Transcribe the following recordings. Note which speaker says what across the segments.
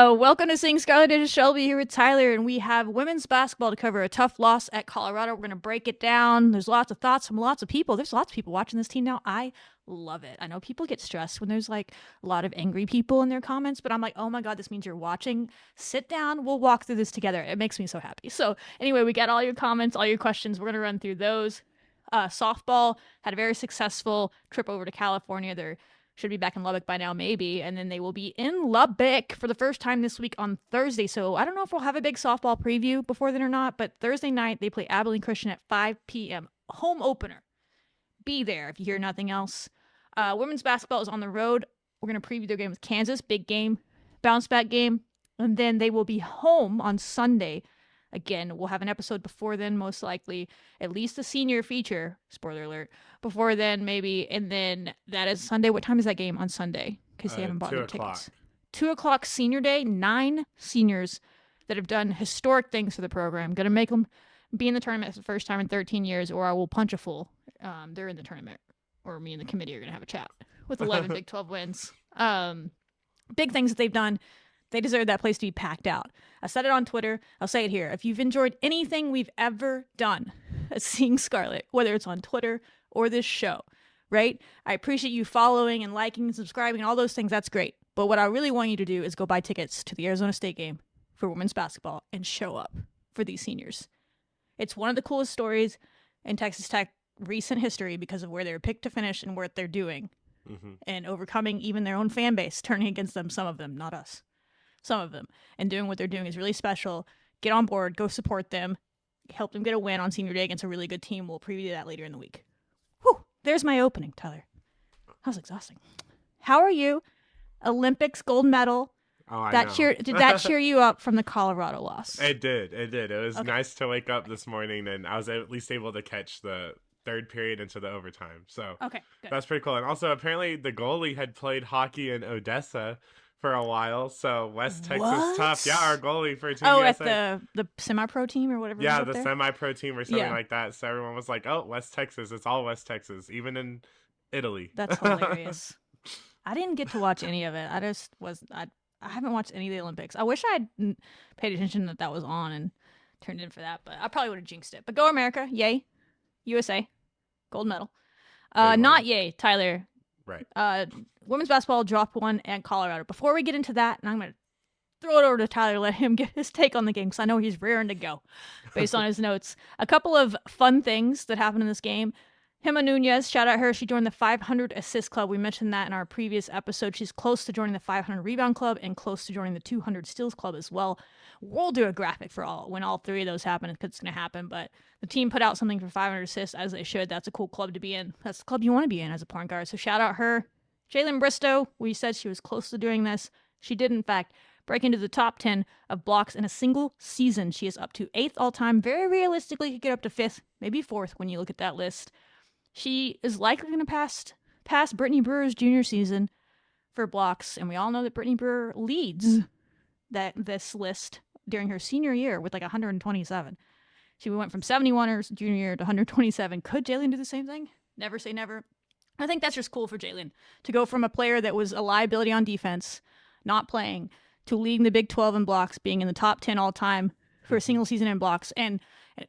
Speaker 1: Welcome to Sing Scarlet. It is Shelby here with Tyler, and we have women's basketball to cover. A tough loss at Colorado. We're going to break it down. There's lots of thoughts from lots of people. There's lots of people watching this team now. I love it. I know people get stressed when there's like a lot of angry people in their comments, but I'm like, oh my God, this means you're watching. Sit down. We'll walk through this together. It makes me so happy. So anyway, we got all your comments, all your questions. We're going to run through those. Softball had a very successful trip over to California. They're should be back in Lubbock by now, maybe. And then they will be in Lubbock for the first time this week on Thursday. So I don't know if we'll have a big softball preview before then or not, but Thursday night they play Abilene Christian at 5 p.m. Home opener. Be there if you hear nothing else. Women's basketball is on the road. We're going to preview their game with Kansas. Big game. Bounce back game. And then they will be home on Sunday. Again, we'll have an episode before then, most likely. At least the senior feature. Spoiler alert. Before then, maybe. And then that is Sunday. What time is that game on Sunday? Because they haven't bought any tickets. 2 o'clock senior day. 9 seniors that have done historic things for the program. Going to make them be in the tournament for the first time in 13 years, or I will punch a fool. They're in the tournament. Or me and the committee are going to have a chat with 11 Big 12 wins. Big things that they've done. They deserve that place to be packed out. I said it on Twitter. I'll say it here. If you've enjoyed anything we've ever done at Seeing Scarlet, whether it's on Twitter or this show, right? I appreciate you following and liking and subscribing and all those things. That's great. But what I really want you to do is go buy tickets to the Arizona State game for women's basketball and show up for these seniors. It's one of the coolest stories in Texas Tech recent history because of where they were picked to finish and what they're doing and overcoming even their own fan base, turning against them, some of them, not us. Some of them, and doing what they're doing is really special. Get on board, go support them, help them get a win on senior day against a really good team. We'll preview that later in the week. Whew, there's my opening, Tyler. That was exhausting. How are you? Olympics gold medal.
Speaker 2: Oh, I know.
Speaker 1: Did that cheer you up from the Colorado loss?
Speaker 2: It did. It was nice to wake up this morning, and I was at least able to catch the third period into the overtime. So
Speaker 1: okay, good.
Speaker 2: That's pretty cool. And also, apparently, the goalie had played hockey in Odessa for a while, so West Texas tough. Yeah, our goalie for Team USA.
Speaker 1: At the semi-pro team or whatever.
Speaker 2: Yeah, the semi-pro team or something like that. So everyone was like, "Oh, West Texas! It's all West Texas, even in Italy."
Speaker 1: That's hilarious. I didn't get to watch any of it. I haven't watched any of the Olympics. I wish I had paid attention that was on and turned in for that, but I probably would have jinxed it. But go America, yay, USA, gold medal. Not yay, Tyler.
Speaker 2: Right.
Speaker 1: Women's basketball dropped one at Colorado. Before we get into that, and I'm going to throw it over to Tyler, let him get his take on the game, because I know he's raring to go based on his notes. A couple of fun things that happened in this game. Hima Nunez, shout out her. She joined the 500 assist club. We mentioned that in our previous episode. She's close to joining the 500 rebound club and close to joining the 200 steals club as well. We'll do a graphic for when all three of those happen, because it's going to happen. But the team put out something for 500 assists, as they should. That's a cool club to be in. That's the club you want to be in as a point guard. So shout out her. Jalen Bristow, we said she was close to doing this. She did, in fact, break into the top 10 of blocks in a single season. She is up to 8th all-time. Very realistically, could get up to 5th, maybe 4th when you look at that list. She is likely going to pass Brittany Brewer's junior season for blocks, and we all know that Brittany Brewer leads this list during her senior year with like 127. She went from 71 her junior year to 127. Could Jalen do the same thing? Never say never. I think that's just cool for Jalen to go from a player that was a liability on defense, not playing, to leading the Big 12 in blocks, being in the top 10 all-time for a single season in blocks. And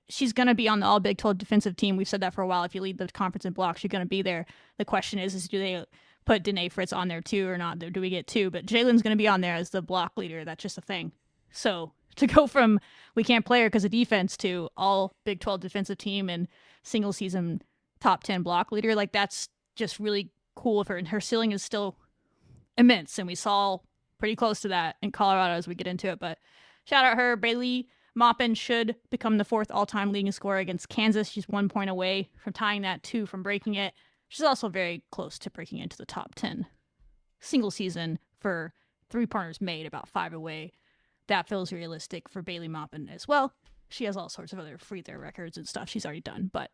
Speaker 1: she's going to be on the all Big 12 defensive team. We've said that for a while. If you lead the conference in blocks, you're going to be there. The question is do they put Danae Fritz on there too or not? Do we get 2? But Jalen's going to be on there as the block leader. That's just a thing. So to go from we can't play her because of defense to all Big 12 defensive team and single season top 10 block leader, like that's just really cool of her. And her ceiling is still immense. And we saw pretty close to that in Colorado as we get into it. But shout out her. Bailey Maupin should become the 4th all-time leading scorer against Kansas. She's 1 point away from tying that, 2 from breaking it. She's also very close to breaking into the top 10 single season for 3-pointers made, about 5 away. That feels realistic for Bailey Maupin as well. She has all sorts of other free throw records and stuff she's already done, but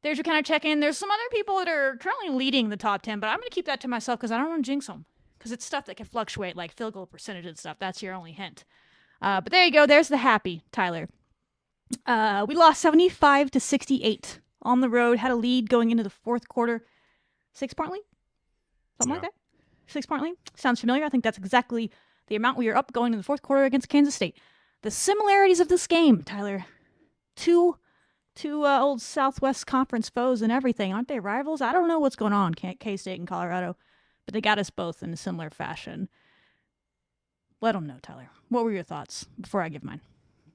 Speaker 1: there's your kind of check-in. There's some other people that are currently leading the top 10, but I'm going to keep that to myself because I don't want to jinx them, because it's stuff that can fluctuate, like field goal percentage and stuff. That's your only hint. But there you go. There's the happy, Tyler. We lost 75-68 on the road. Had a lead going into the 4th quarter. 6-point lead? Something like that? 6-point lead? Sounds familiar. I think that's exactly the amount we were up going in the fourth quarter against Kansas State. The similarities of this game, Tyler. Two old Southwest Conference foes and everything. Aren't they rivals? I don't know what's going on, K-State and Colorado, but they got us both in a similar fashion. Let them know, Tyler. What were your thoughts before I give mine?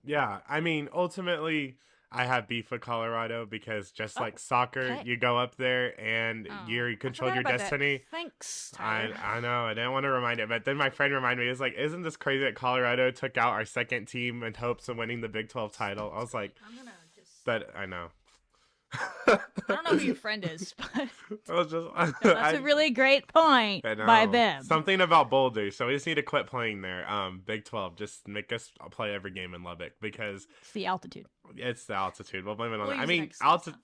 Speaker 2: Yeah, I mean, ultimately, I have beef with Colorado because just like soccer, you go up there and you control your destiny.
Speaker 1: Thanks, Tyler.
Speaker 2: I know. I didn't want to remind it, but then my friend reminded me. He was like, "Isn't this crazy that Colorado took out our second team in hopes of winning the Big 12 title?" I was like, "But I know."
Speaker 1: I don't know who your friend is, but
Speaker 2: that's
Speaker 1: a really great point by them.
Speaker 2: Something about Boulder, so we just need to quit playing there. Big 12, just make us play every game in Lubbock because
Speaker 1: it's the altitude.
Speaker 2: It's the altitude. We'll blame it on that. I mean,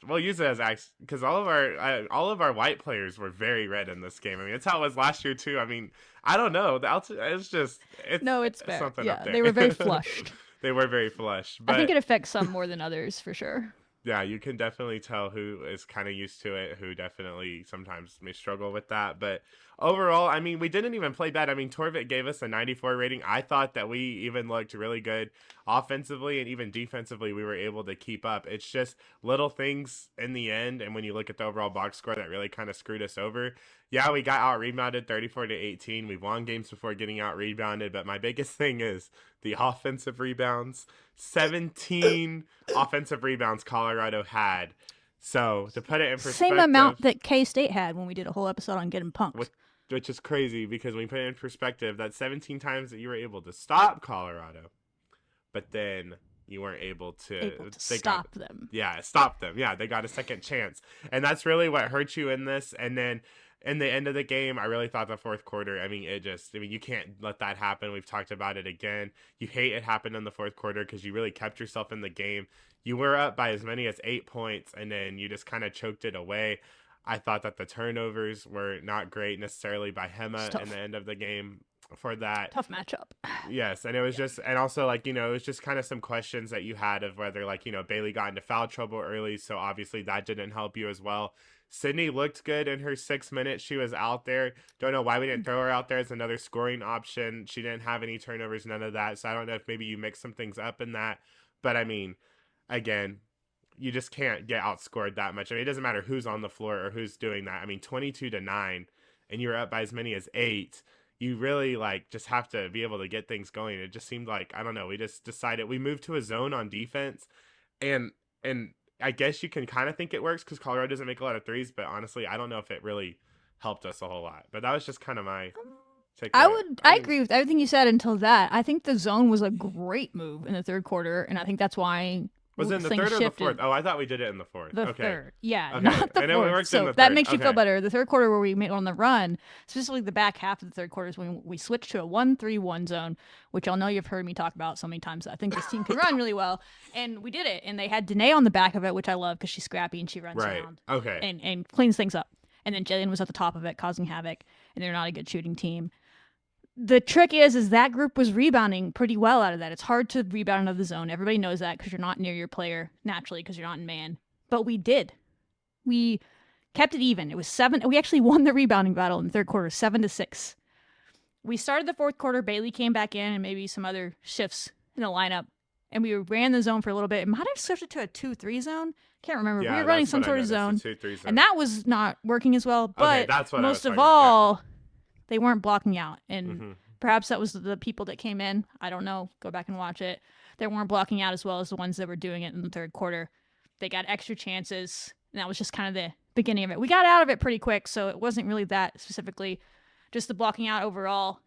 Speaker 2: we'll use it as because all of our white players were very red in this game. I mean, it's how it was last year too. I mean, I don't know. The altitude, it's fair. Something up there.
Speaker 1: They were very flushed.
Speaker 2: They were very flushed. But
Speaker 1: I think it affects some more than others for sure.
Speaker 2: Yeah, you can definitely tell who is kind of used to it, who definitely sometimes may struggle with that. But overall, I mean, we didn't even play bad. I mean, Torvik gave us a 94 rating. I thought that we even looked really good offensively and even defensively. We were able to keep up. It's just little things in the end. And when you look at the overall box score, that really kind of screwed us over. Yeah, we got out rebounded 34-18. We've won games before getting out rebounded. But my biggest thing is the offensive rebounds. 17 offensive rebounds Colorado had. So to put it in perspective,
Speaker 1: same amount that K-State had when we did a whole episode on getting punked.
Speaker 2: Which is crazy because when you put it in perspective, that's 17 times that you were able to stop Colorado, but then you weren't able to
Speaker 1: stop them.
Speaker 2: Yeah, stop them. Yeah, they got a second chance. And that's really what hurt you in this. And then in the end of the game, I really thought the fourth quarter, I mean, you can't let that happen. We've talked about it again. You hate it happened in the fourth quarter because you really kept yourself in the game. You were up by as many as 8 points, and then you just kind of choked it away. I thought that the turnovers were not great necessarily by Hema in the end of the game for that.
Speaker 1: Tough matchup.
Speaker 2: Yes, and it was and also, like, it was just kind of some questions that you had of whether, like, Bailey got into foul trouble early, so obviously that didn't help you as well. Sydney looked good in her 6 minutes. She was out there. Don't know why we didn't throw her out there as another scoring option. She didn't have any turnovers, none of that. So I don't know if maybe you mix some things up in that. But I mean, again, you just can't get outscored that much. I mean, it doesn't matter who's on the floor or who's doing that. I mean, 22-9, and you're up by as many as 8. You really just have to be able to get things going. It just seemed like, I don't know, we just decided we moved to a zone on defense, and I guess you can kind of think it works because Colorado doesn't make a lot of threes, but honestly, I don't know if it really helped us a whole lot. But that was just kind of my takeaway.
Speaker 1: I agree with everything you said until that. I think the zone was a great move in the third quarter, and I think that's why
Speaker 2: was it in the third or the fourth? Oh, I thought we did it in the fourth.
Speaker 1: The third. Yeah,
Speaker 2: okay.
Speaker 1: Not the
Speaker 2: and
Speaker 1: fourth.
Speaker 2: It worked
Speaker 1: so
Speaker 2: in the
Speaker 1: that
Speaker 2: third.
Speaker 1: makes you feel better. The third quarter where we made on the run, specifically the back half of the third quarter is when we switched to a 1-3-1 zone, which I know you've heard me talk about so many times. I think this team can run really well, and we did it. And they had Danae on the back of it, which I love because she's scrappy and she runs around.
Speaker 2: Okay.
Speaker 1: And cleans things up. And then Jillian was at the top of it, causing havoc, and they're not a good shooting team. The trick is that group was rebounding pretty well out of that. It's hard to rebound out of the zone. Everybody knows that because you're not near your player naturally because you're not in man. But we did. We kept it even. It was 7. We actually won the rebounding battle in the third quarter, 7-6. We started the fourth quarter. Bailey came back in and maybe some other shifts in the lineup. And we ran the zone for a little bit. It might have switched to a 2-3 zone. Can't remember.
Speaker 2: Yeah,
Speaker 1: we were running some sort of zone.
Speaker 2: 2-3 zone.
Speaker 1: And that was not working as well. But
Speaker 2: that's what
Speaker 1: most of all, they weren't blocking out. And perhaps that was the people that came in. I don't know. Go back and watch it. They weren't blocking out as well as the ones that were doing it in the third quarter. They got extra chances. And that was just kind of the beginning of it. We got out of it pretty quick, so it wasn't really that specifically. Just the blocking out overall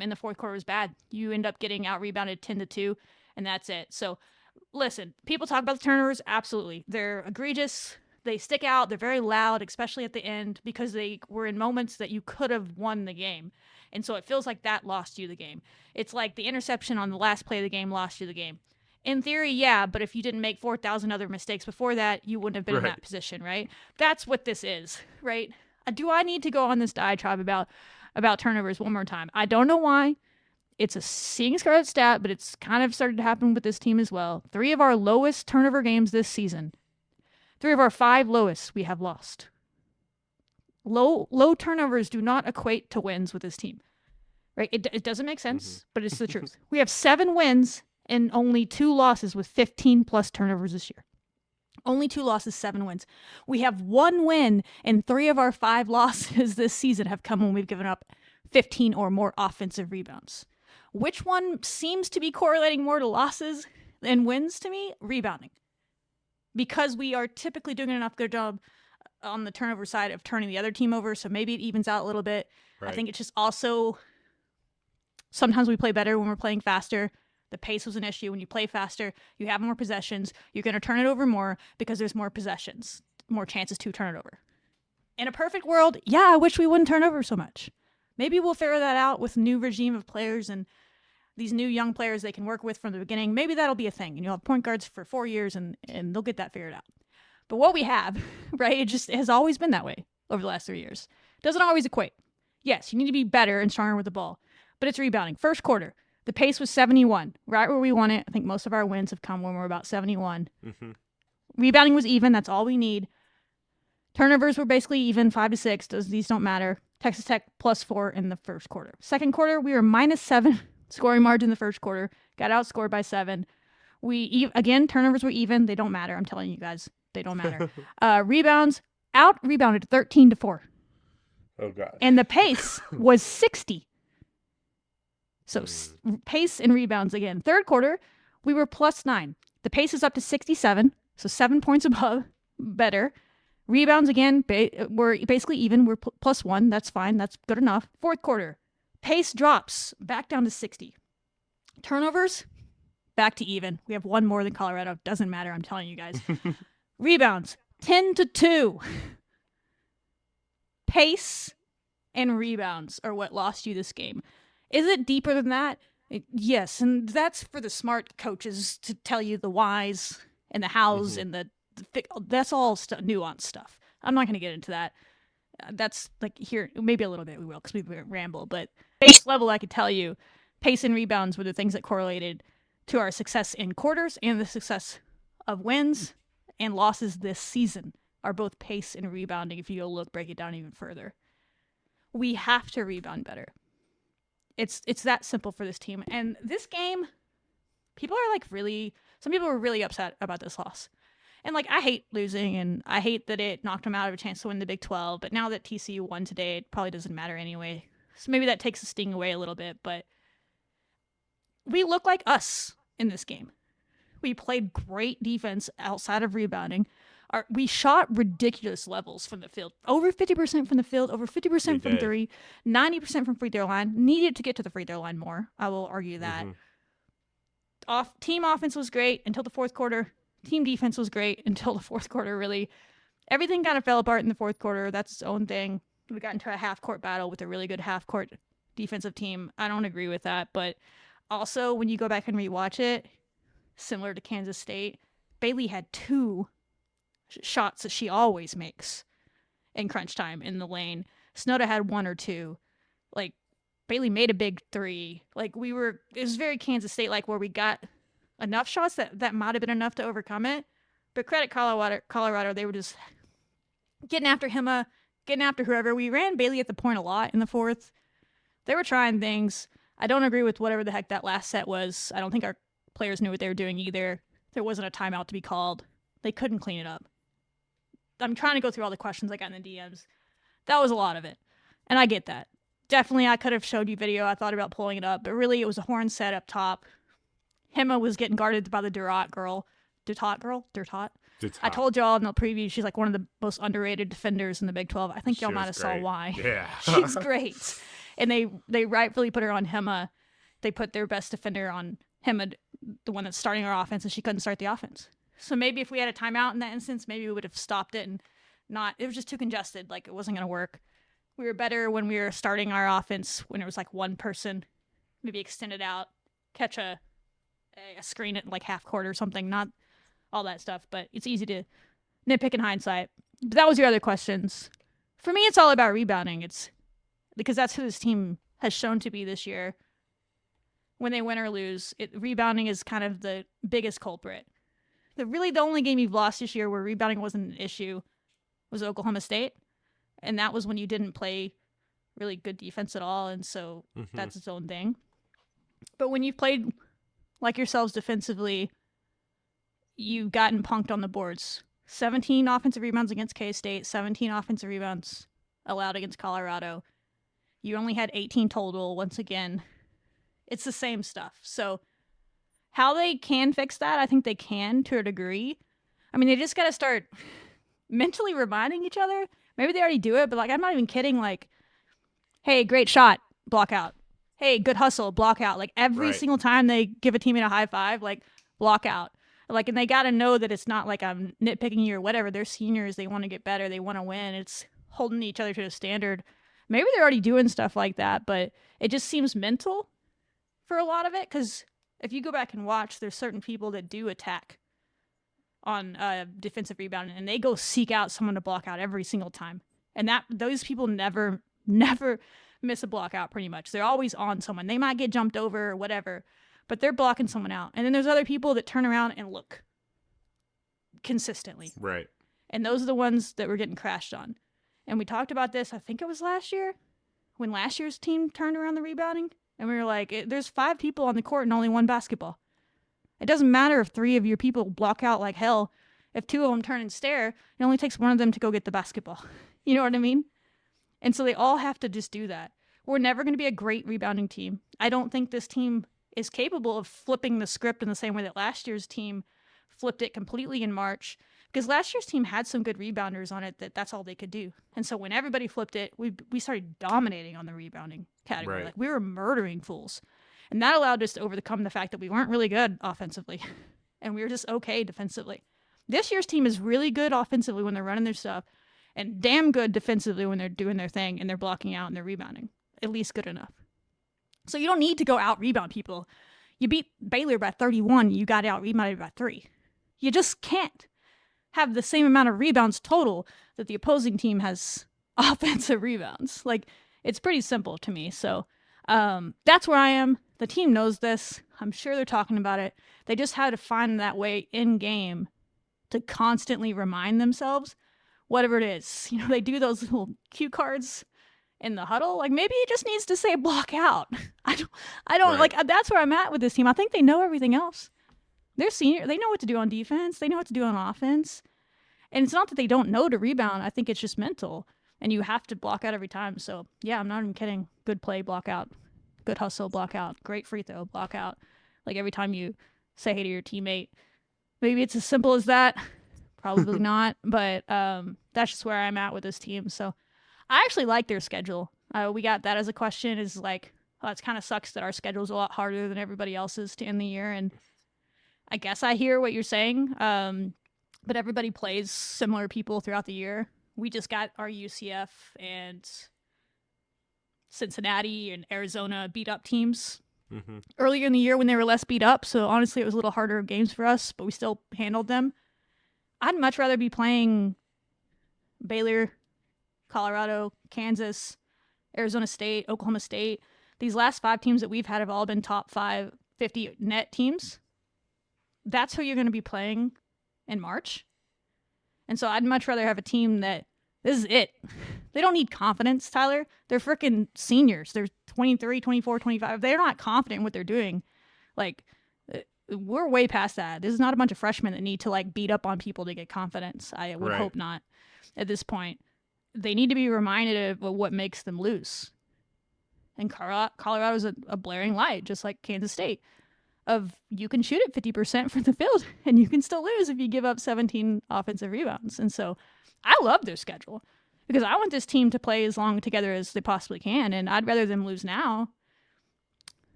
Speaker 1: in the fourth quarter was bad. You end up getting out rebounded 10-2, and that's it. So listen, people talk about the turnovers. Absolutely. They're egregious. They stick out. They're very loud, especially at the end, because they were in moments that you could have won the game. And so it feels like that lost you the game. It's like the interception on the last play of the game lost you the game. In theory, yeah, but if you didn't make 4,000 other mistakes before that, you wouldn't have been in that position, right? That's what this is, right? Do I need to go on this diatribe about turnovers one more time? I don't know why. It's a seeing scarlet stat, but it's kind of started to happen with this team as well. 3 of our lowest turnover games this season. 3 of our 5 lowest we have lost. Low turnovers do not equate to wins with this team. right? It doesn't make
Speaker 2: Mm-hmm.
Speaker 1: sense, but it's the truth. We have 7 wins and only 2 losses with 15 plus turnovers this year. Only 2 losses, 7 wins. We have 1 win, and 3 of our 5 losses this season have come when we've given up 15 or more offensive rebounds. Which one seems to be correlating more to losses than wins to me? Rebounding. Because we are typically doing an enough good job on the turnover side of turning the other team over, so maybe it evens out a little bit.
Speaker 2: Right.
Speaker 1: I think it's just also sometimes we play better when we're playing faster. The pace was an issue. When you play faster, you have more possessions. You're going to turn it over more because there's more possessions, more chances to turn it over. In a perfect world, yeah, I wish we wouldn't turn over so much. Maybe we'll figure that out with a new regime of players and these new young players they can work with from the beginning. Maybe that'll be a thing, and you'll have point guards for 4 years, and they'll get that figured out. But what we have, right, it just has always been that way over the last 3 years. Doesn't always equate. Yes, you need to be better and stronger with the ball, but it's rebounding. First quarter, the pace was 71, right where we want it. I think most of our wins have come when we're about 71.
Speaker 2: Mm-hmm.
Speaker 1: Rebounding was even. That's all we need. Turnovers were basically even, 5 to 6. These don't matter. Texas Tech +4 in the first quarter. Second quarter, we were -7 scoring margin in the first quarter. Got outscored by 7. Again, turnovers were even. They don't matter. I'm telling you guys, they don't matter. Rebounds, out-rebounded 13-4.
Speaker 2: Oh, God.
Speaker 1: And the pace was 60. So pace and rebounds again. Third quarter, we were +9. The pace is up to 67, so 7 points above, better. Rebounds again, we're basically even. We're +1. That's fine. That's good enough. Fourth quarter, pace drops back down to 60. Turnovers, back to even. We have 1 more than Colorado. Doesn't matter. I'm telling you guys. Rebounds, 10-2. Pace and rebounds are what lost you this game. Is it deeper than that? Yes, and that's for the smart coaches to tell you the whys and the hows and that's all nuanced stuff. I'm not going to get into that. That's like here, maybe a little bit we will because we ramble, but base level I could tell you pace and rebounds were the things that correlated to our success in quarters and the success of wins and losses this season are both pace and rebounding. If you go break it down even further. We have to rebound better. It's that simple for this team. And this game, people are some people were really upset about this loss. And I hate losing, and I hate that it knocked them out of a chance to win the Big 12. But now that TCU won today, it probably doesn't matter anyway. So maybe that takes the sting away a little bit. But we look like us in this game. We played great defense outside of rebounding. We shot ridiculous levels from the field. Over 50% from the field, over 50% from 3, 90% from free throw line. Needed to get to the free throw line more. I will argue that. Team offense was great until the fourth quarter. Team defense was great until the fourth quarter, really. Everything kind of fell apart in the fourth quarter. That's its own thing. We got into a half-court battle with a really good half-court defensive team. I don't agree with that, but also when you go back and rewatch it, similar to Kansas State, Bailey had 2 shots that she always makes in crunch time in the lane. Snoda had 1 or 2. Bailey made a big 3. It was very Kansas State where we got enough shots that might have been enough to overcome it. But credit Colorado, they were just getting after Hima, getting after whoever. We ran Bailey at the point a lot in the fourth. They were trying things. I don't agree with whatever the heck that last set was. I don't think our players knew what they were doing either. There wasn't a timeout to be called. They couldn't clean it up. I'm trying to go through all the questions I got in the DMs. That was a lot of it. And I get that. Definitely, I could have showed you video. I thought about pulling it up. But really, it was a horn set up top. Hema was getting guarded by the Durtot girl. I told y'all in the preview, she's one of the most underrated defenders in the Big 12. I think y'all might have saw why.
Speaker 2: Yeah.
Speaker 1: She's great. And they rightfully put her on Hema. They put their best defender on Hema, the one that's starting our offense, and she couldn't start the offense. So maybe if we had a timeout in that instance, maybe we would have stopped it and it was just too congested. It wasn't going to work. We were better when we were starting our offense when it was one person, maybe extend it out, catch a screen at half court or something, not all that stuff, but it's easy to nitpick in hindsight. But that was your other questions. For me, it's all about rebounding. It's because that's who this team has shown to be this year. When they win or lose, rebounding is kind of the biggest culprit. The only game you've lost this year where rebounding wasn't an issue was Oklahoma State. And that was when you didn't play really good defense at all, and so
Speaker 2: Mm-hmm.
Speaker 1: that's its own thing. But when you've played like yourselves defensively, you've gotten punked on the boards. 17 offensive rebounds against K-State, 17 offensive rebounds allowed against Colorado. You only had 18 total once again. It's the same stuff. So how they can fix that, I think they can to a degree. I mean, they just got to start mentally reminding each other. Maybe they already do it, but like, I'm not even kidding. Like, hey, great shot, block out. Hey, good hustle, block out. Like every single time they give a teammate a high five, like block out. Like, and they got to know that it's not like I'm nitpicking you or whatever. They're seniors. They want to get better. They want to win. It's holding each other to a standard. Maybe they're already doing stuff like that, but it just seems mental for a lot of it. Because if you go back and watch, there's certain people that do attack on defensive rebounding, and they go seek out someone to block out every single time. And those people never miss a block out pretty much. They're always on someone. They might get jumped over or whatever, but they're blocking someone out. And then there's other people that turn around and look consistently.
Speaker 2: Right.
Speaker 1: And those are the ones that were getting crashed on. And we talked about this, I think it was last year, when last year's team turned around the rebounding. And we were like, there's 5 people on the court and only 1 basketball. It doesn't matter if 3 of your people block out like hell. If 2 of them turn and stare, it only takes 1 of them to go get the basketball. You know what I mean? And so they all have to just do that. We're never going to be a great rebounding team. I don't think this team is capable of flipping the script in the same way that last year's team flipped it completely in March. Because last year's team had some good rebounders on it that's all they could do. And so when everybody flipped it, we started dominating on the rebounding category.
Speaker 2: Right.
Speaker 1: Like, we were murdering fools. And that allowed us to overcome the fact that we weren't really good offensively. And we were just okay defensively. This year's team is really good offensively when they're running their stuff, and damn good defensively when they're doing their thing and they're blocking out and they're rebounding. At least good enough. So you don't need to go out-rebound people. You beat Baylor by 31, you got out-rebounded by 3. You just can't have the same amount of rebounds total that the opposing team has offensive rebounds. Like, it's pretty simple to me. So that's where I am. The team knows this. I'm sure they're talking about it. They just had to find that way in-game to constantly remind themselves whatever it is. You know, they do those little cue cards in the huddle. Like, maybe it just needs to say block out. I don't
Speaker 2: Right.
Speaker 1: like, that's where I'm at with this team. I think they know everything else. They're senior. They know what to do on defense. They know what to do on offense. And it's not that they don't know to rebound. I think it's just mental. And you have to block out every time. So, yeah, I'm not even kidding. Good play, block out. Good hustle, block out. Great free throw, block out. Like, every time you say hey to your teammate. Maybe it's as simple as that. Probably not. But that's just where I'm at with this team. So, I actually like their schedule. We got that as a question. Is like, oh, it kind of sucks that our schedule's a lot harder than everybody else's to end the year. And I guess I hear what you're saying. But everybody plays similar people throughout the year. We just got our UCF and Cincinnati and Arizona beat up teams earlier in the year when they were less beat up. So honestly, it was a little harder games for us, but we still handled them. I'd much rather be playing Baylor, Colorado, Kansas, Arizona State, Oklahoma State. These last 5 teams that we've had have all been top 50 net teams. That's who you're going to be playing in March. And so I'd much rather have a team that this is it. They don't need confidence, Tyler. They're freaking seniors. They're 23, 24, 25. They're not confident in what they're doing. Like, we're way past that. This is not a bunch of freshmen that need to, like, beat up on people to get confidence. I would hope not at this point. They need to be reminded of what makes them lose. And Colorado's a blaring light, just like Kansas State, of you can shoot it 50% from the field and you can still lose if you give up 17 offensive rebounds. And so I love their schedule because I want this team to play as long together as they possibly can. And I'd rather them lose now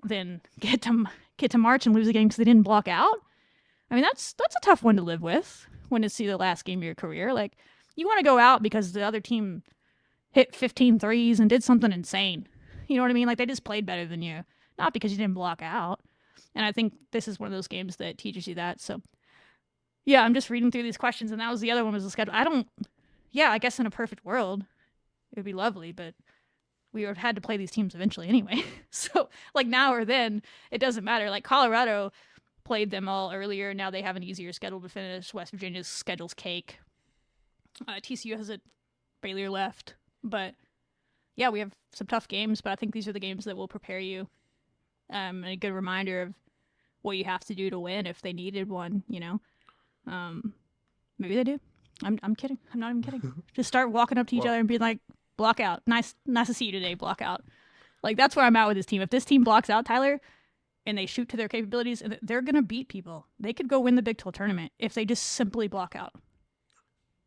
Speaker 1: than get to March and lose a game because they didn't block out. I mean, that's a tough one to live with when it's the last game of your career. Like, you want to go out because the other team hit 15 threes and did something insane. You know what I mean? Like, they just played better than you, not because you didn't block out. And I think this is one of those games that teaches you that. So, yeah, I'm just reading through these questions, and that was the other one was the schedule. I guess in a perfect world, it would be lovely, but we would have had to play these teams eventually anyway. So, like, now or then, it doesn't matter. Like, Colorado played them all earlier. Now they have an easier schedule to finish. West Virginia's schedule's cake. TCU has a Baylor left. But yeah, we have some tough games, but I think these are the games that will prepare you. And a good reminder of what you have to do to win if they needed one. Maybe they do. I'm kidding. I'm not even kidding. Just start walking up to each
Speaker 2: Well,
Speaker 1: other and being like, block out. Nice to see you today. Block out. Like that's where I'm at with this team. If this team blocks out Tyler and they shoot to their capabilities, they're gonna beat people. They could go win the Big 12 tournament if they just simply block out.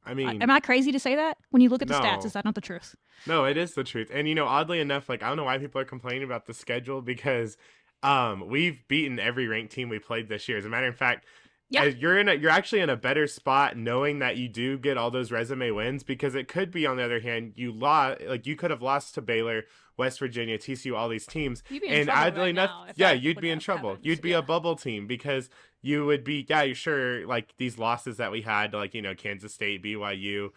Speaker 2: I mean,
Speaker 1: Am I crazy to say that? When you look at the stats, is
Speaker 2: no.
Speaker 1: that not the truth?
Speaker 2: No, it is the truth. And oddly enough, like I don't know why people are complaining about the schedule because we've beaten every ranked team we played this year. As a matter of fact,
Speaker 1: Yeah.
Speaker 2: you're actually in a better spot knowing that you do get all those resume wins, because it could be, on the other hand, you could have lost to Baylor, West Virginia, TCU, all these teams,
Speaker 1: You'd be in
Speaker 2: and
Speaker 1: trouble
Speaker 2: oddly
Speaker 1: right
Speaker 2: enough,
Speaker 1: now if
Speaker 2: yeah,
Speaker 1: that
Speaker 2: you'd
Speaker 1: would
Speaker 2: be in
Speaker 1: have
Speaker 2: trouble.
Speaker 1: happened.
Speaker 2: You'd be
Speaker 1: Yeah.
Speaker 2: a bubble team because you would be, yeah, you sure, like these losses that we had, like Kansas State, BYU,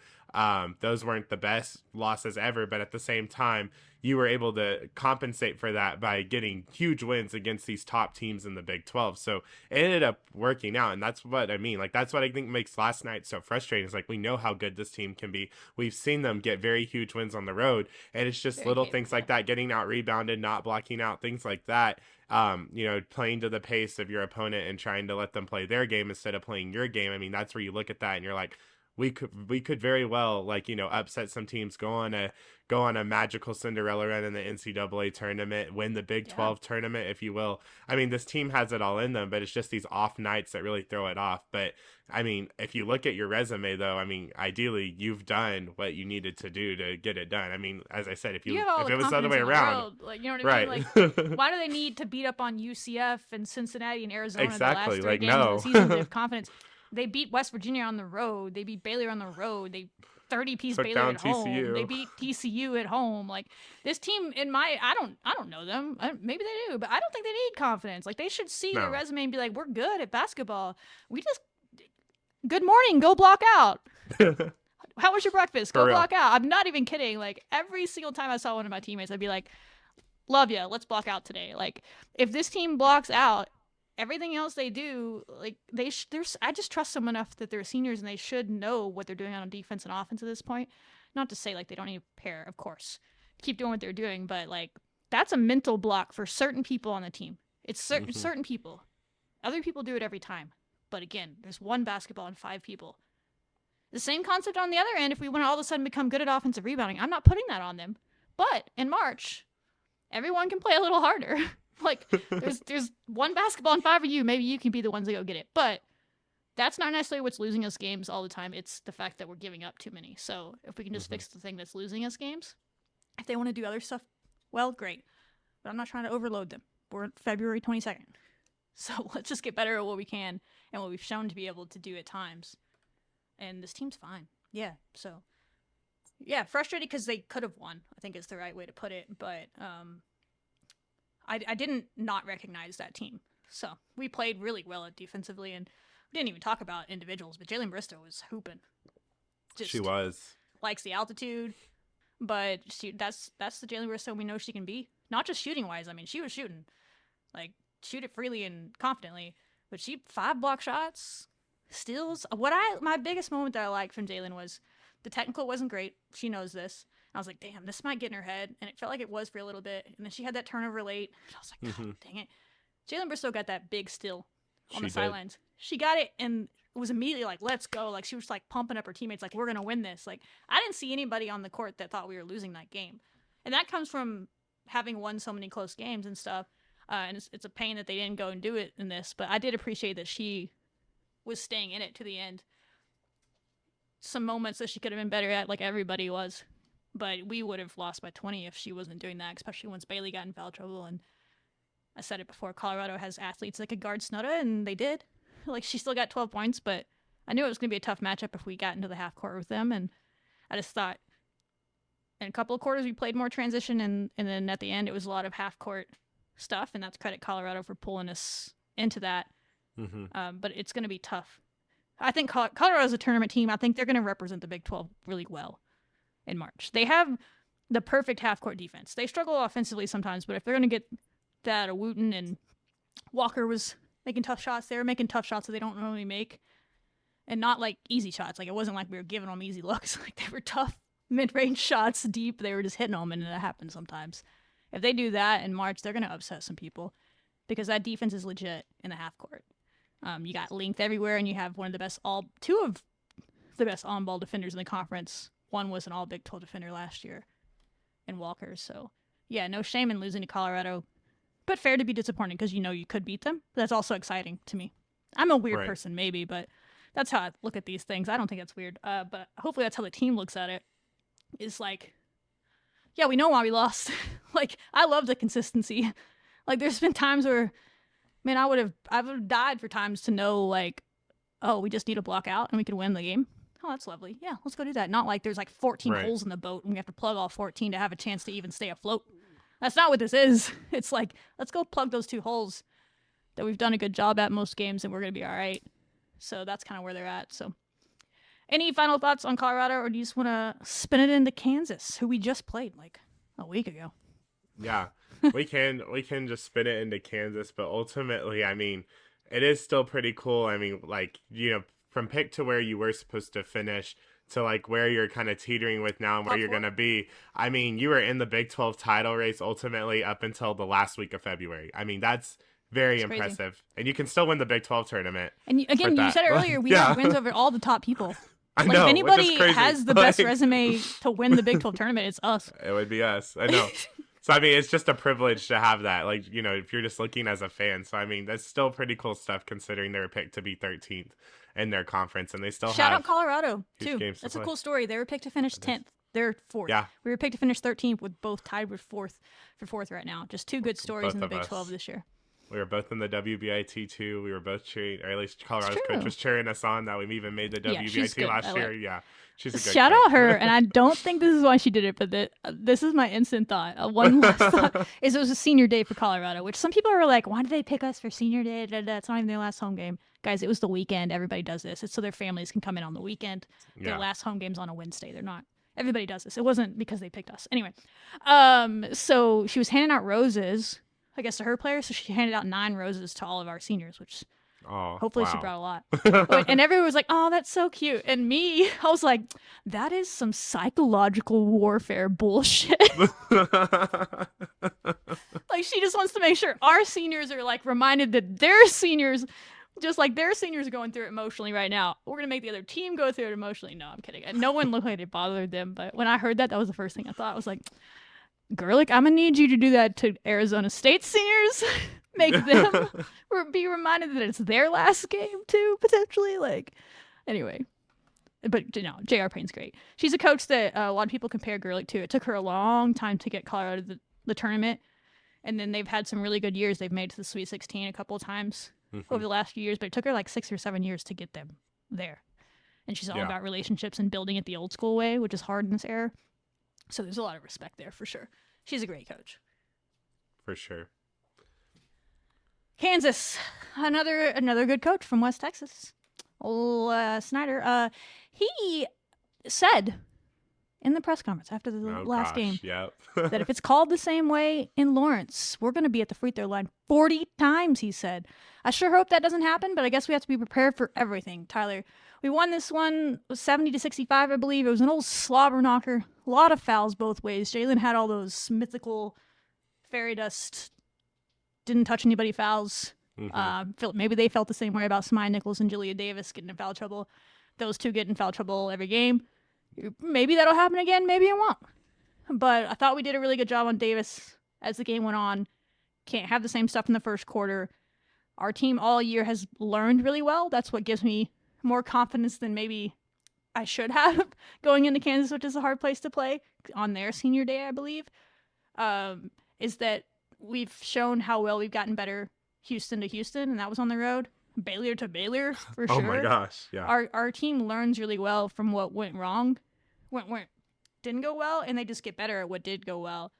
Speaker 2: those weren't the best losses ever, but at the same time, you were able to compensate for that by getting huge wins against these top teams in the Big 12. So it ended up working out, and that's what I mean. Like that's what I think makes last night so frustrating. Is like we know how good this team can be. We've seen them get very huge wins on the road, and it's just
Speaker 1: Very
Speaker 2: little things like
Speaker 1: capable.
Speaker 2: that, getting out rebounded, not blocking out, things like that. Playing to the pace of your opponent and trying to let them play their game instead of playing your game. I mean, that's where you look at that and you're like, we could very well, like, upset some teams, go on a magical Cinderella run in the NCAA tournament, win the Big
Speaker 1: Yeah.
Speaker 2: 12 tournament, if you will. I mean, this team has it all in them, but it's just these off nights that really throw it off. But I mean, if you look at your resume, though, I mean, ideally, you've done what you needed to do to get it done. I mean, as I said,
Speaker 1: You have all
Speaker 2: if
Speaker 1: the
Speaker 2: it was the other
Speaker 1: confidence
Speaker 2: way
Speaker 1: in the
Speaker 2: around,
Speaker 1: world. Like, you know what I mean?
Speaker 2: right?
Speaker 1: Like, why do they need to beat up on UCF and Cincinnati and Arizona the last
Speaker 2: Exactly.
Speaker 1: three
Speaker 2: Like,
Speaker 1: games of the
Speaker 2: no.
Speaker 1: season to have confidence? They beat West Virginia on the road. They beat Baylor on the road. They 30-piece
Speaker 2: Took
Speaker 1: Baylor
Speaker 2: down
Speaker 1: at home. They
Speaker 2: TCU.
Speaker 1: beat TCU at home. Like this team, I don't know them. Maybe they do, but I don't think they need confidence. Like they should see their
Speaker 2: No.
Speaker 1: resume and be like, we're good at basketball. We just good morning, go block out. How was your breakfast?
Speaker 2: For
Speaker 1: Go
Speaker 2: real.
Speaker 1: block out. I'm not even kidding. Like every single time I saw one of my teammates, I'd be like, love ya. Let's block out today. Like if this team blocks out, everything else they do, like there's I just trust them enough that they're seniors and they should know what they're doing on defense and offense at this point. Not to say like they don't need to prepare, of course. Keep doing what they're doing, but like that's a mental block for certain people on the team. It's
Speaker 2: Hmm.
Speaker 1: certain people. Other people do it every time. But again, there's one basketball and 5 people. The same concept on the other end. If we want to all of a sudden become good at offensive rebounding, I'm not putting that on them. But in March, everyone can play a little harder. Like there's one basketball and 5 of you. Maybe you can be the ones that go get it. But that's not necessarily what's losing us games all the time. It's the fact that we're giving up too many. So if we can just
Speaker 2: Hmm.
Speaker 1: fix the thing that's losing us games, if they want to do other stuff, well, great. But I'm not trying to overload them. We're February 22nd. So let's just get better at what we can and what we've shown to be able to do at times. And this team's fine. Yeah. So yeah, frustrated because they could have won, I think is the right way to put it. But I didn't not recognize that team. So we played really well at defensively, and we didn't even talk about individuals, but Jalen Bristow was hooping. Just
Speaker 2: She was.
Speaker 1: likes the altitude, but that's the Jalen Bristow we know she can be. Not just shooting wise. I mean, she was shooting, like shoot it freely and confidently, but she 5 block shots, steals. My biggest moment that I liked from Jalen was the technical wasn't great. She knows this. I was like, damn, this might get in her head. And it felt like it was for a little bit. And then she had that turnover late. I was like, oh,
Speaker 2: Hmm.
Speaker 1: dang it. Jalen Bristow got that big steal on
Speaker 2: She
Speaker 1: the
Speaker 2: did.
Speaker 1: sidelines. She got it and was immediately like, let's go. Like, she was like pumping up her teammates, like, we're going to win this. Like, I didn't see anybody on the court that thought we were losing that game. And that comes from having won so many close games and stuff. And it's a pain that they didn't go and do it in this. But I did appreciate that she was staying in it to the end. Some moments that she could have been better at, like everybody was. But we would have lost by 20 if she wasn't doing that, especially once Bailey got in foul trouble. And I said it before, Colorado has athletes that could guard Snudda, and they did. Like, she still got 12 points, but I knew it was going to be a tough matchup if we got into the half court with them. And I just thought in a couple of quarters we played more transition, and then at the end it was a lot of half court stuff, and that's credit Colorado for pulling us into that.
Speaker 2: Hmm.
Speaker 1: But it's going to be tough. I think Colorado's a tournament team. I think they're going to represent the Big 12 really well in March. They have the perfect half-court defense. They struggle offensively sometimes, but if they're going to get that a Wooten and Walker was making tough shots, they were making tough shots that they don't normally make, and not like easy shots. Like it wasn't like we were giving them easy looks. Like they were tough mid-range shots deep. They were just hitting them, and that happens sometimes. If they do that in March, they're going to upset some people because that defense is legit in the half court. You got length everywhere, and you have two of the best on-ball defenders in the conference. One was an all Big 12 defender last year in Walker. So, yeah, no shame in losing to Colorado, but fair to be disappointed because you could beat them. But that's also exciting to me. I'm a weird person, maybe, but that's how I look at these things. I don't think that's weird, but hopefully that's how the team looks at it. It's like, yeah, we know why we lost. Like, I love the consistency. Like, there's been times where, man, I would have died for times to know, like, oh, we just need to block out and we can win the game. Oh, that's lovely. Yeah, let's go do that. Not like there's like 14 holes in the boat and we have to plug all 14 to have a chance to even stay afloat. That's not what this is. It's like, let's go plug those 2 holes that we've done a good job at most games and we're going to be all right. So that's kind of where they're at. So any final thoughts on Colorado, or do you just want to spin it into Kansas, who we just played like a week ago?
Speaker 2: Yeah, we can just spin it into Kansas, but ultimately, I mean, it is still pretty cool. I mean, like, from pick to where you were supposed to finish to like where you're kind of teetering with now and where you're going to be. I mean, you were in the Big 12 title race ultimately up until the last week of February. I mean, that's very impressive. Crazy. And you can still win the Big 12 tournament.
Speaker 1: And again, you said it earlier, we have wins over all the top people.
Speaker 2: I know,
Speaker 1: if anybody has the best resume to win the Big 12 tournament, it's us.
Speaker 2: It would be us. I know. So, I mean, it's just a privilege to have that. Like, if you're just looking as a fan. So, I mean, that's still pretty cool stuff considering they were picked to be 13th in their conference. And they still
Speaker 1: Shout
Speaker 2: have
Speaker 1: out Colorado, too. That's
Speaker 2: a
Speaker 1: cool story. They were picked to finish 10th. They're 4th.
Speaker 2: Yeah.
Speaker 1: We were picked to finish 13th with both tied with 4th right now. Just 2 good stories in the Big 12 this year.
Speaker 2: We were both in the WBIT too. We were both cheering, or at least Colorado's coach was cheering us on that we even made the WBIT last year. Yeah, she's a good
Speaker 1: Shout
Speaker 2: coach.
Speaker 1: out her, and I don't think this is why she did it, but this is my instant thought. One last thought is it was a senior day for Colorado, which some people are like, why did they pick us for senior day? It's not even their last home game. Guys, it was the weekend. Everybody does this. It's so their families can come in on the weekend. Their last home game's on a Wednesday. They're not. Everybody does this. It wasn't because they picked us. Anyway, so she was handing out roses, I guess, to her players. So she handed out 9 roses to all of our seniors, which hopefully she brought a lot. And everyone was like, oh, that's so cute. And me, I was like, that is some psychological warfare bullshit. Like, she just wants to make sure our seniors are like reminded that their seniors, just like their seniors are going through it emotionally right now, we're going to make the other team go through it emotionally. No, I'm kidding. And no one looked like it bothered them. But when I heard that was the first thing I thought. I was like, Gerlich, I'm going to need you to do that to Arizona State seniors. Make them be reminded that it's their last game, too, potentially. Like, anyway. But, J.R. Payne's great. She's a coach that a lot of people compare Gerlich to. It took her a long time to get Colorado to the tournament. And then they've had some really good years. They've made it to the Sweet 16 a couple of times over the last few years. But it took her like 6 or 7 years to get them there. And she's all about relationships and building it the old school way, which is hard in this era. So there's a lot of respect there for sure. She's a great coach.
Speaker 2: For sure.
Speaker 1: Kansas, another good coach from West Texas. Old Snyder. He said in the press conference after the last game that if it's called the same way in Lawrence, we're going to be at the free throw line 40 times, he said. I sure hope that doesn't happen, but I guess we have to be prepared for everything, Tyler. We won this one 70-65, I believe. It was an old slobber knocker. A lot of fouls both ways. Jalen had all those mythical fairy dust, didn't touch anybody fouls. Maybe they felt the same way about Smythe Nichols and Julia Davis getting in foul trouble. Those two get in foul trouble every game. Maybe that'll happen again. Maybe it won't. But I thought we did a really good job on Davis as the game went on. Can't have the same stuff in the first quarter. Our team all year has learned really well. That's what gives me more confidence than maybe I should have going into Kansas, which is a hard place to play on their senior day, I believe, is that we've shown how well we've gotten better Houston to Houston, and that was on the road. Baylor to Baylor, for sure.
Speaker 2: Oh my gosh, yeah.
Speaker 1: Our team learns really well from what went wrong, didn't go well, and they just get better at what did go well.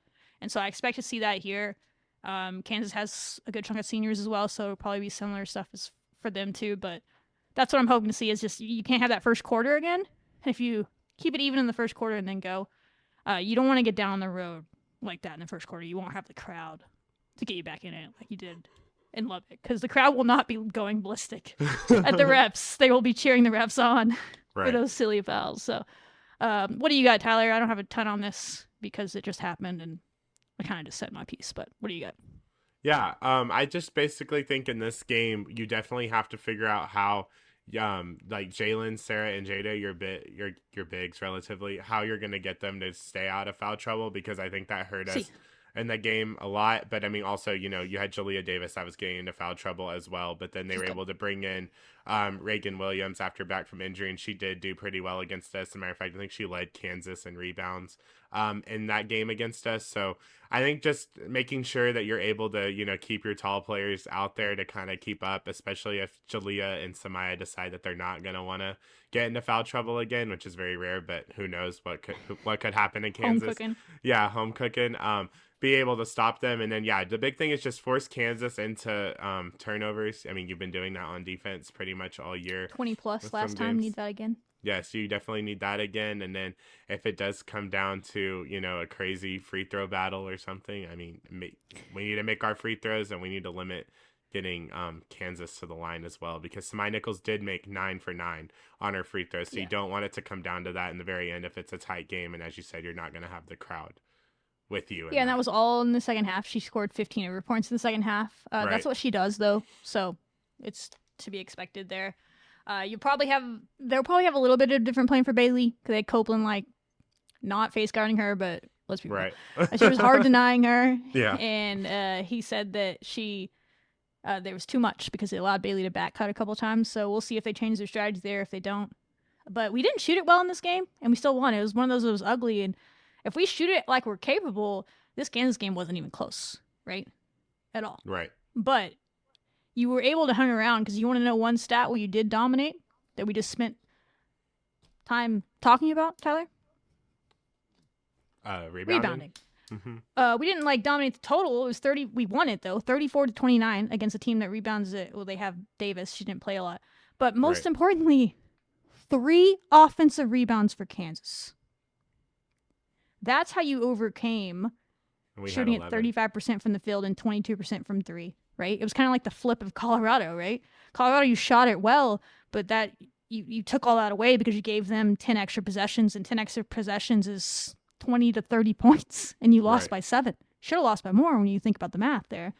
Speaker 1: And so I expect to see that here. Kansas has a good chunk of seniors as well, so it'll probably be similar stuff as for them too, but that's what I'm hoping to see is just you can't have that first quarter again. If you keep it even in the first quarter and then go, you don't want to get down the road like that in the first quarter. You won't have the crowd to get you back in it like you did in Lubbock because the crowd will not be going ballistic at the refs. They will be cheering the refs on for those silly fouls. So What do you got, Tyler? I don't have a ton on this because it just happened and I kind of just said my piece, but what do you got?
Speaker 2: Yeah, I just basically think in this game you definitely have to figure out how, like Jalen, Sarah, and Jada, your bigs relatively, how you're gonna get them to stay out of foul trouble because I think that hurt
Speaker 1: See,
Speaker 2: us in the game a lot. But I mean, also you had Jalea Davis that was getting into foul trouble as well. But then they
Speaker 1: she's
Speaker 2: were
Speaker 1: good.
Speaker 2: able to bring in Reagan Williams after back from injury, and she did do pretty well against us. As a matter of fact, I think she led Kansas in rebounds in that game against us. So I think just making sure that you're able to, keep your tall players out there to kind of keep up, especially if Jalea and Samaya decide that they're not going to want to get into foul trouble again, which is very rare, but who knows what could happen in
Speaker 1: Home
Speaker 2: Kansas.
Speaker 1: cooking.
Speaker 2: Yeah, home cooking. Be able to stop them. And then, yeah, the big thing is just force Kansas into turnovers. I mean, you've been doing that on defense pretty much all year
Speaker 1: 20 plus
Speaker 2: with some
Speaker 1: last time.
Speaker 2: games.
Speaker 1: Need that again.
Speaker 2: Yeah, so you definitely need that again. And then if it does come down to, a crazy free throw battle or something, I mean, we need to make our free throws and we need to limit getting Kansas to the line as well because Samai Nichols did make 9 for 9 on her free throws. So
Speaker 1: Yeah.
Speaker 2: you don't want it to come down to that in the very end if it's a tight game. And as you said, you're not going to have the crowd with you.
Speaker 1: Yeah, and that was all in the second half. She scored 15 over points in the second half.
Speaker 2: Right.
Speaker 1: That's what she does, though, so it's to be expected there. They'll probably have a little bit of different plan for Bailey because they had Copeland not face guarding her, but let's be real.
Speaker 2: Right.
Speaker 1: She was hard denying her.
Speaker 2: Yeah.
Speaker 1: And he said that there was too much because they allowed Bailey to back cut a couple times. So we'll see if they change their strategy there. If they don't, but we didn't shoot it well in this game, and we still won. It was one of those that was ugly, and if we shoot it like we're capable, this Kansas game wasn't even close, right? At all.
Speaker 2: Right.
Speaker 1: But you were able to hang around because you want to know one stat where you did dominate that we just spent time talking about, Tyler?
Speaker 2: Rebounding.
Speaker 1: Mm-hmm. We didn't dominate the total. It was 30. We won it though, 34-29 against a team that rebounds it. Well, they have Davis. She didn't play a lot, but most importantly, 3 offensive rebounds for Kansas. That's how you overcame shooting at 35% from the field and 22% from 3, right? It was kind of like the flip of Colorado, right? Colorado, you shot it well, but that you took all that away because you gave them 10 extra possessions, and 10 extra possessions is 20 to 30 points, and you lost by 7. Should have lost by more when you think about the math there.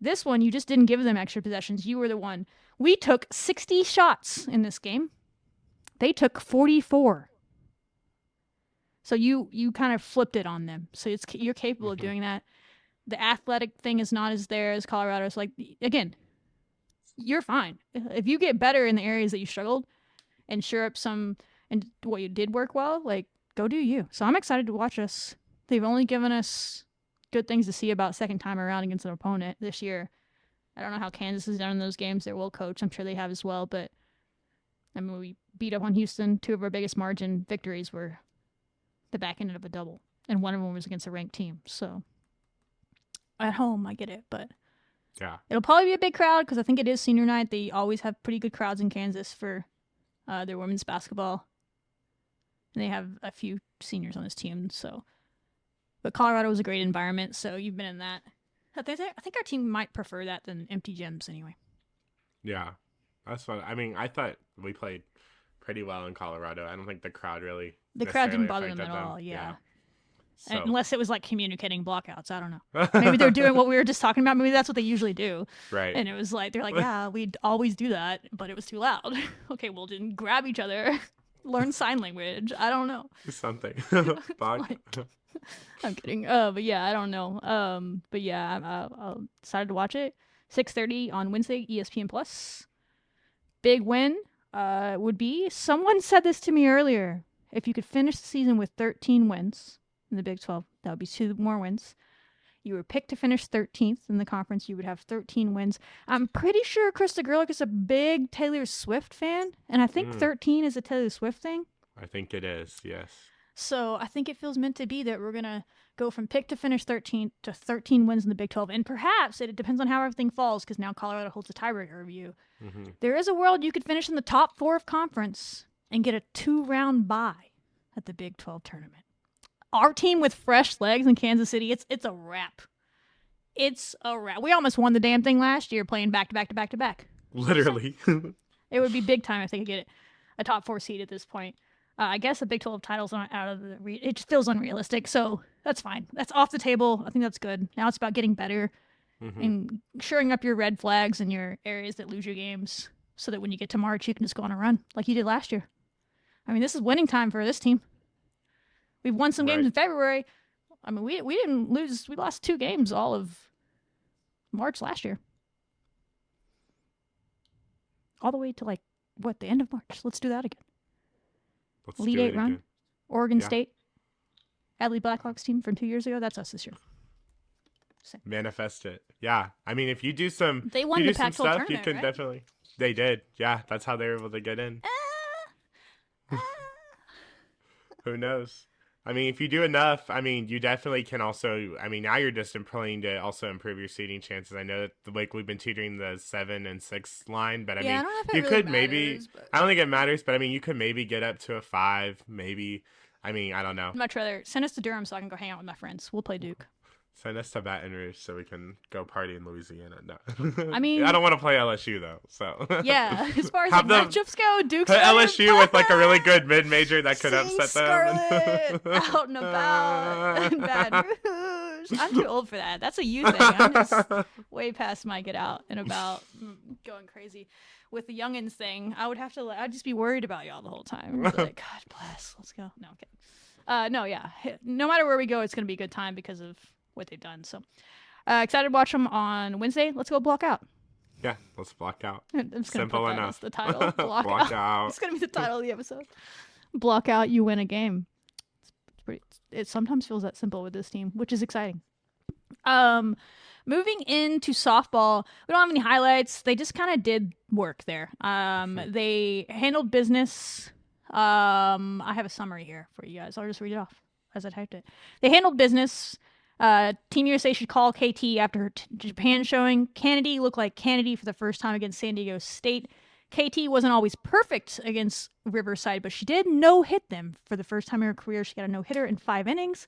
Speaker 1: This one, you just didn't give them extra possessions. You were the one. We took 60 shots in this game. They took 44. So you kind of flipped it on them. So you're capable of doing that. The athletic thing is not as there as Colorado. So again, you're fine. If you get better in the areas that you struggled and shore up some and what you did work well, go do you. So I'm excited to watch us. They've only given us good things to see about second time around against an opponent this year. I don't know how Kansas has done in those games. They're well coached. I'm sure they have as well. But I mean, we beat up on Houston. 2 of our biggest margin victories were the back end of a double, and one of them was against a ranked team. So at home, I get it, but
Speaker 2: yeah,
Speaker 1: it'll probably be a big crowd because I think it is senior night. They always have pretty good crowds in Kansas for their women's basketball, and they have a few seniors on this team. So, but Colorado was a great environment, so you've been in that. I think our team might prefer that than empty gyms anyway.
Speaker 2: Yeah, that's fun. I mean, I thought we played pretty well in Colorado. I don't think the crowd really.
Speaker 1: The crowd didn't bother them at all. Yeah.
Speaker 2: So.
Speaker 1: Unless it was communicating blockouts. I don't know. Maybe they're doing what we were just talking about. Maybe that's what they usually do.
Speaker 2: Right.
Speaker 1: And it was they're like, yeah, we'd always do that, but it was too loud. Okay, well, then grab each other, learn sign language. I don't know.
Speaker 2: Something.
Speaker 1: I'm kidding. But yeah, I don't know. But yeah, I'm excited to watch it. 6:30 on Wednesday, ESPN Plus. Big win would be, someone said this to me earlier, if you could finish the season with 13 wins in the Big 12, that would be 2 more wins. You were picked to finish 13th in the conference. You would have 13 wins. I'm pretty sure Krista Gerlich is a big Taylor Swift fan, and I think 13 is a Taylor Swift thing.
Speaker 2: I think it is, yes.
Speaker 1: So I think it feels meant to be that we're going to go from pick to finish 13th to 13 wins in the Big 12. And perhaps it depends on how everything falls, because now Colorado holds a tiebreaker review. Mm-hmm. There is a world you could finish in the top 4 of conference and get a 2-round bye at the Big 12 tournament. Our team with fresh legs in Kansas City, it's a wrap. It's a wrap. We almost won the damn thing last year playing back to back to back to back.
Speaker 2: Literally.
Speaker 1: It would be big time if they could get a top 4 seed at this point. I guess the Big 12 title's not out of the it just feels unrealistic, so that's fine. That's off the table. I think that's good. Now it's about getting better
Speaker 2: Hmm.
Speaker 1: and shoring up your red flags and your areas that lose your games so that when you get to March, you can just go on a run like you did last year. I mean, this is winning time for this team. We've won some games
Speaker 2: Right.
Speaker 1: in February. I mean, we didn't lose. We lost 2 games all of March last year. All the way to like, what, the end of March. Let's do that again.
Speaker 2: Let's
Speaker 1: Elite
Speaker 2: do it
Speaker 1: 8 run.
Speaker 2: again.
Speaker 1: Oregon
Speaker 2: Yeah.
Speaker 1: State. Adley Blackhawks team from 2 years ago. That's us this year.
Speaker 2: Manifest it. Yeah. I mean, if you do some,
Speaker 1: They
Speaker 2: if
Speaker 1: won
Speaker 2: you
Speaker 1: the
Speaker 2: do some
Speaker 1: Pac-12
Speaker 2: stuff, you
Speaker 1: tournament,
Speaker 2: can
Speaker 1: right?
Speaker 2: definitely. They did. Yeah. That's how they were able to get in.
Speaker 1: Ah,
Speaker 2: Who knows? I mean, if you do enough, I mean, you definitely can also. I mean, now you're just playing to also improve your seeding chances. I know that like we've been teetering the 7 and 6 line, but I
Speaker 1: yeah, I
Speaker 2: mean,
Speaker 1: don't know if it
Speaker 2: you
Speaker 1: really
Speaker 2: could maybe.
Speaker 1: matters, but
Speaker 2: I don't think it matters, but I mean, you could maybe get up to a 5, maybe. I mean, I don't know.
Speaker 1: I'd much rather send us to Durham so I can go hang out with my friends. We'll play Duke.
Speaker 2: Send us to Baton Rouge so we can go party in Louisiana. No,
Speaker 1: I mean,
Speaker 2: I don't want to play LSU though. So
Speaker 1: yeah, as far as like
Speaker 2: have them
Speaker 1: matchups go, Duke's
Speaker 2: put
Speaker 1: better,
Speaker 2: LSU with like a really
Speaker 1: but
Speaker 2: good mid major that could
Speaker 1: Sing
Speaker 2: upset
Speaker 1: Scarlet
Speaker 2: them.
Speaker 1: out and about in Baton Rouge. I'm too old for that. That's a you thing. I'm just way past my get out and about going crazy. With the youngins thing, I would have to. I'd just be worried about y'all the whole time. Be like, God bless. Let's go. No, okay. No, yeah. No matter where we go, it's gonna be a good time because of what they've done. So excited to watch them on Wednesday. Let's go block out.
Speaker 2: Yeah, let's block out.
Speaker 1: I'm just gonna
Speaker 2: Simple
Speaker 1: put that
Speaker 2: enough.
Speaker 1: as the title. Block,
Speaker 2: Block
Speaker 1: out.
Speaker 2: out.
Speaker 1: It's gonna be the title of the episode. Block out, you win a game. It's pretty. It sometimes feels that simple with this team, which is exciting. Moving into softball, we don't have any highlights. They just kind of did work there. They handled business. I have a summary here for you guys. I'll just read it off as I typed it. They handled business. Team USA should call KT after her Japan showing. Kennedy looked like Kennedy for the first time against San Diego State. KT wasn't always perfect against Riverside, but she did no-hit them for the first time in her career. She got a no-hitter in 5 innings.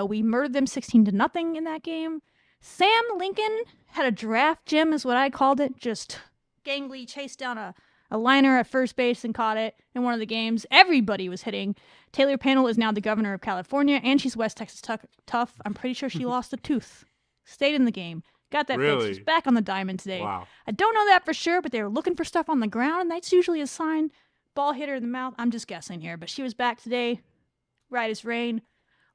Speaker 1: We murdered them 16-0 in that game. Sam Lincoln had a draft gem, is what I called it. Just gangly chased down a liner at first base and caught it in one of the games. Everybody was hitting. Taylor Panel is now the governor of California, and she's West Texas tough. I'm pretty sure she lost a tooth. Stayed in the game. Got that
Speaker 2: Really?
Speaker 1: fixed. She's back on the diamond today.
Speaker 2: Wow.
Speaker 1: I don't know that for sure, but they were looking for stuff on the ground, and that's usually a sign. Ball hit her in the mouth. I'm just guessing here, but she was back today. Right as rain.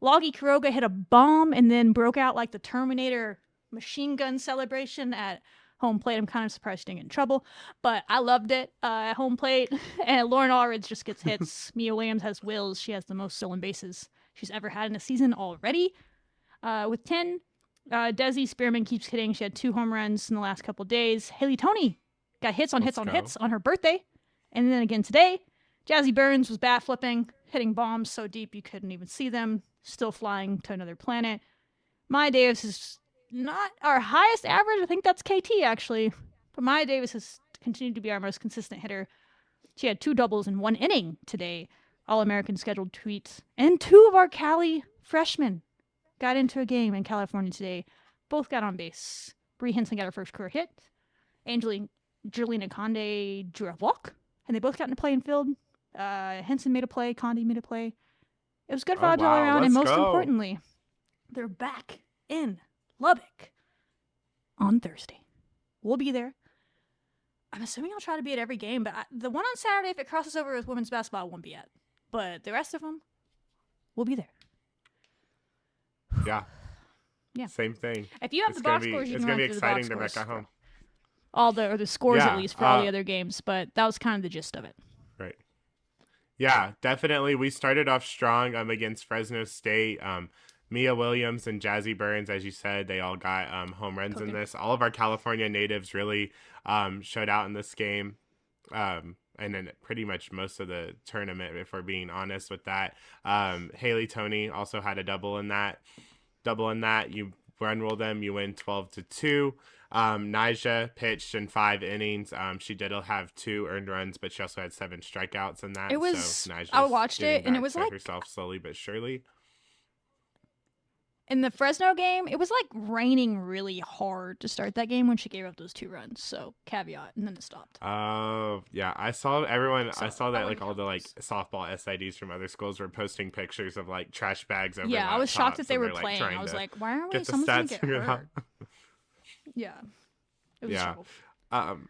Speaker 1: Logie Quiroga hit a bomb and then broke out like the Terminator machine gun celebration at home plate. I'm kind of surprised she didn't get in trouble, but I loved it at home plate. And Lauren Allredge just gets hits. Mia Williams has wills. She has the most stolen bases she's ever had in a season already. With 10, Desi Spearman keeps hitting. She had 2 home runs in the last couple days. Haley Toney got hits on hits on hits on her birthday. And then again today, Jazzy Burns was bat flipping, hitting bombs so deep you couldn't even see them, still flying to another planet. Maya Davis is not our highest average. I think that's KT, actually. But Maya Davis has continued to be our most consistent hitter. She had 2 doubles in 1 inning today. All-American scheduled tweets. And 2 of our Cali freshmen got into a game in California today. Both got on base. Bree Henson got her first career hit. Angelina Conde drew a walk. And they both got into play in field. Henson made a play. Conde made a play. It was good vibes all around. And most importantly, they're back in Lubbock on Thursday. We'll be there. I'm assuming I'll try to be at every game, but the one on Saturday, if it crosses over with women's basketball, I won't be at. But the rest of them, we'll be there.
Speaker 2: Yeah.
Speaker 1: Yeah.
Speaker 2: Same thing.
Speaker 1: If you have the box scores, you can run through the box
Speaker 2: exciting to
Speaker 1: scores.
Speaker 2: back at home.
Speaker 1: All the scores
Speaker 2: Yeah,
Speaker 1: at least for all the other games, but that was kind of the gist of it.
Speaker 2: Right. Yeah, definitely. We started off strong against Fresno State. Mia Williams and Jazzy Burns, as you said, they all got home runs in this. All of our California natives really showed out in this game. And then pretty much most of the tournament, if we're being honest with that. Haley Toney also had a double in that. You run roll them, you win 12-2. Nyjah pitched in 5 innings. She did have 2 earned runs, but she also had 7 strikeouts in that.
Speaker 1: It was.
Speaker 2: So
Speaker 1: I watched it, and it was like
Speaker 2: herself slowly but surely.
Speaker 1: In the Fresno game, it was like raining really hard to start that game when she gave up those 2 runs. So caveat, and then it stopped.
Speaker 2: Oh, yeah. I saw everyone. I
Speaker 1: So
Speaker 2: saw
Speaker 1: I
Speaker 2: that like
Speaker 1: wouldn't
Speaker 2: all
Speaker 1: count
Speaker 2: the like
Speaker 1: those.
Speaker 2: softball SIDs from other schools were posting pictures of like trash bags over
Speaker 1: Yeah, I was shocked that
Speaker 2: laptops,
Speaker 1: they
Speaker 2: and
Speaker 1: were
Speaker 2: they're like
Speaker 1: playing. I
Speaker 2: trying
Speaker 1: was
Speaker 2: to
Speaker 1: like, why aren't we?
Speaker 2: get the
Speaker 1: Someone's gonna
Speaker 2: stats
Speaker 1: get
Speaker 2: figured out.
Speaker 1: hurt. Yeah, it was a
Speaker 2: Yeah.
Speaker 1: struggle.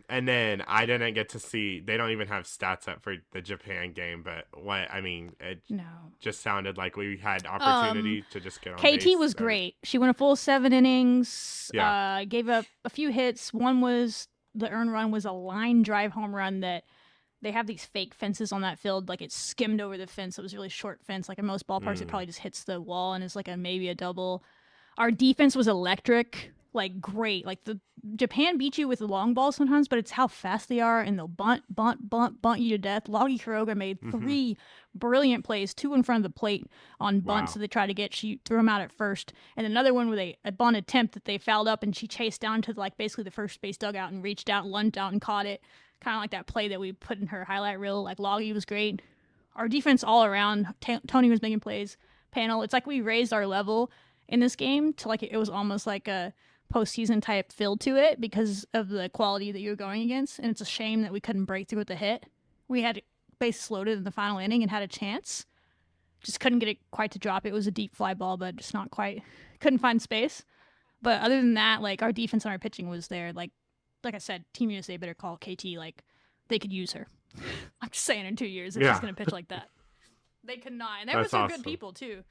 Speaker 2: And then I didn't get to see. They don't even have stats up for the Japan game, but it
Speaker 1: No.
Speaker 2: just sounded like we had
Speaker 1: Um,
Speaker 2: opportunity to just get on
Speaker 1: KT
Speaker 2: base.
Speaker 1: was great. She went a full 7 innings.
Speaker 2: Yeah.
Speaker 1: Gave up a few hits. One was the earned run was a line drive home run that they have these fake fences on that field. Like it skimmed over the fence. It was a really short fence. Like in most ballparks, it
Speaker 2: Mm.
Speaker 1: probably just hits the wall and is like maybe a double. Our defense was electric. Like great. Like the Japan beat you with the long balls sometimes, but it's how fast they are and they'll bunt you to death. Logi Kuroga made
Speaker 2: Mm-hmm.
Speaker 1: 3 brilliant plays, 2 in front of the plate on bunts
Speaker 2: Wow.
Speaker 1: that they tried to get. She threw them out at first, and another one with a bunt attempt that they fouled up, and she chased down to like basically the first base dugout and reached out, lunged out, and caught it. Kind of like that play that we put in her highlight reel. Like Logi was great. Our defense all around. Tony was making plays. Panel. It's like we raised our level in this game to like it was almost like a postseason type feel to it because of the quality that you were going against. And it's a shame that we couldn't break through with the hit. We had bases loaded in the final inning and had a chance. Just couldn't get it quite to drop. It was a deep fly ball, but just not quite. Couldn't find space. But other than that, like our defense and our pitching was there. Like I said, Team USA better call KT. Like they could use her. I'm just saying, in 2 years, if she's
Speaker 2: Yeah.
Speaker 1: gonna pitch like that, they could not. And there were
Speaker 2: That's
Speaker 1: some
Speaker 2: awesome.
Speaker 1: good people too.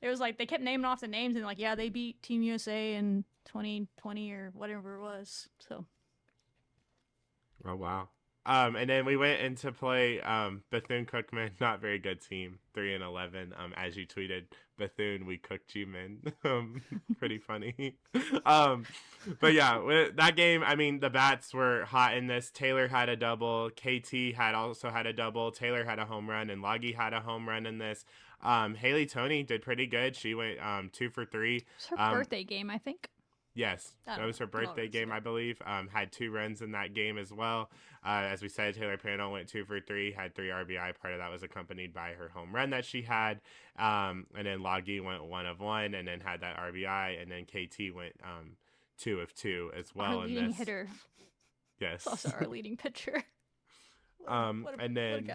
Speaker 1: It was like they kept naming off the names and like, yeah, they beat Team USA in 2020 or whatever it was. So
Speaker 2: Oh wow. And then we went into play Bethune Cookman, not very good team, 3-11. As you tweeted, Bethune, we cooked you, man. Pretty funny. But yeah, that game. I mean, the bats were hot in this. Taylor had a double. KT also had a double. Taylor had a home run, and Logie had a home run in this. Haley Tony did pretty good. She went 2 for 3.
Speaker 1: it's her birthday game, I think.
Speaker 2: Yes, that was her birthday game, I believe. Had 2 runs in that game as well. As we said, Taylor Panel went 2 for 3, had 3 RBI. Part of that was accompanied by her home run that she had. And then Logie went 1 of 1 and then had that RBI. And then KT went 2 of 2 as well.
Speaker 1: Our leading hitter.
Speaker 2: Yes.
Speaker 1: It's also our leading pitcher.
Speaker 2: And then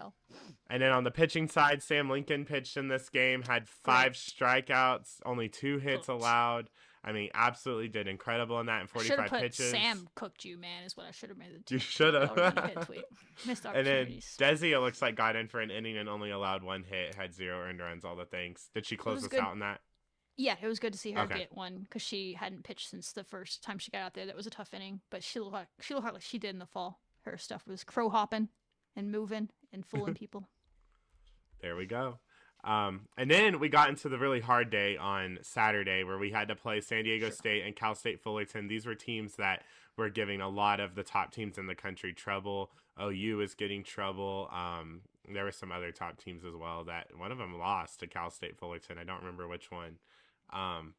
Speaker 2: on the pitching side, Sam Lincoln pitched in this game, had 5 strikeouts, only 2 hits allowed. I mean, absolutely did incredible in that in 45 pitches.
Speaker 1: Sam cooked you, man, is what I should have made the tweet.
Speaker 2: You should have.
Speaker 1: Missed
Speaker 2: And then
Speaker 1: opportunities.
Speaker 2: Desi, it looks like, got in for an inning and only allowed 1 hit, had 0 earned runs, all the things. Did she close us out in that?
Speaker 1: Yeah, it was good to see her
Speaker 2: Okay.
Speaker 1: get one because she hadn't pitched since the first time she got out there. That was a tough inning, but she looked like she did in the fall. Her stuff was crow hopping and moving and fooling people.
Speaker 2: There we go. And then we got into the really hard day on Saturday where we had to play San Diego State and Cal State Fullerton. These were teams that were giving a lot of the top teams in the country trouble. OU is getting trouble. There were some other top teams as well that one of them lost to Cal State Fullerton. I don't remember which one.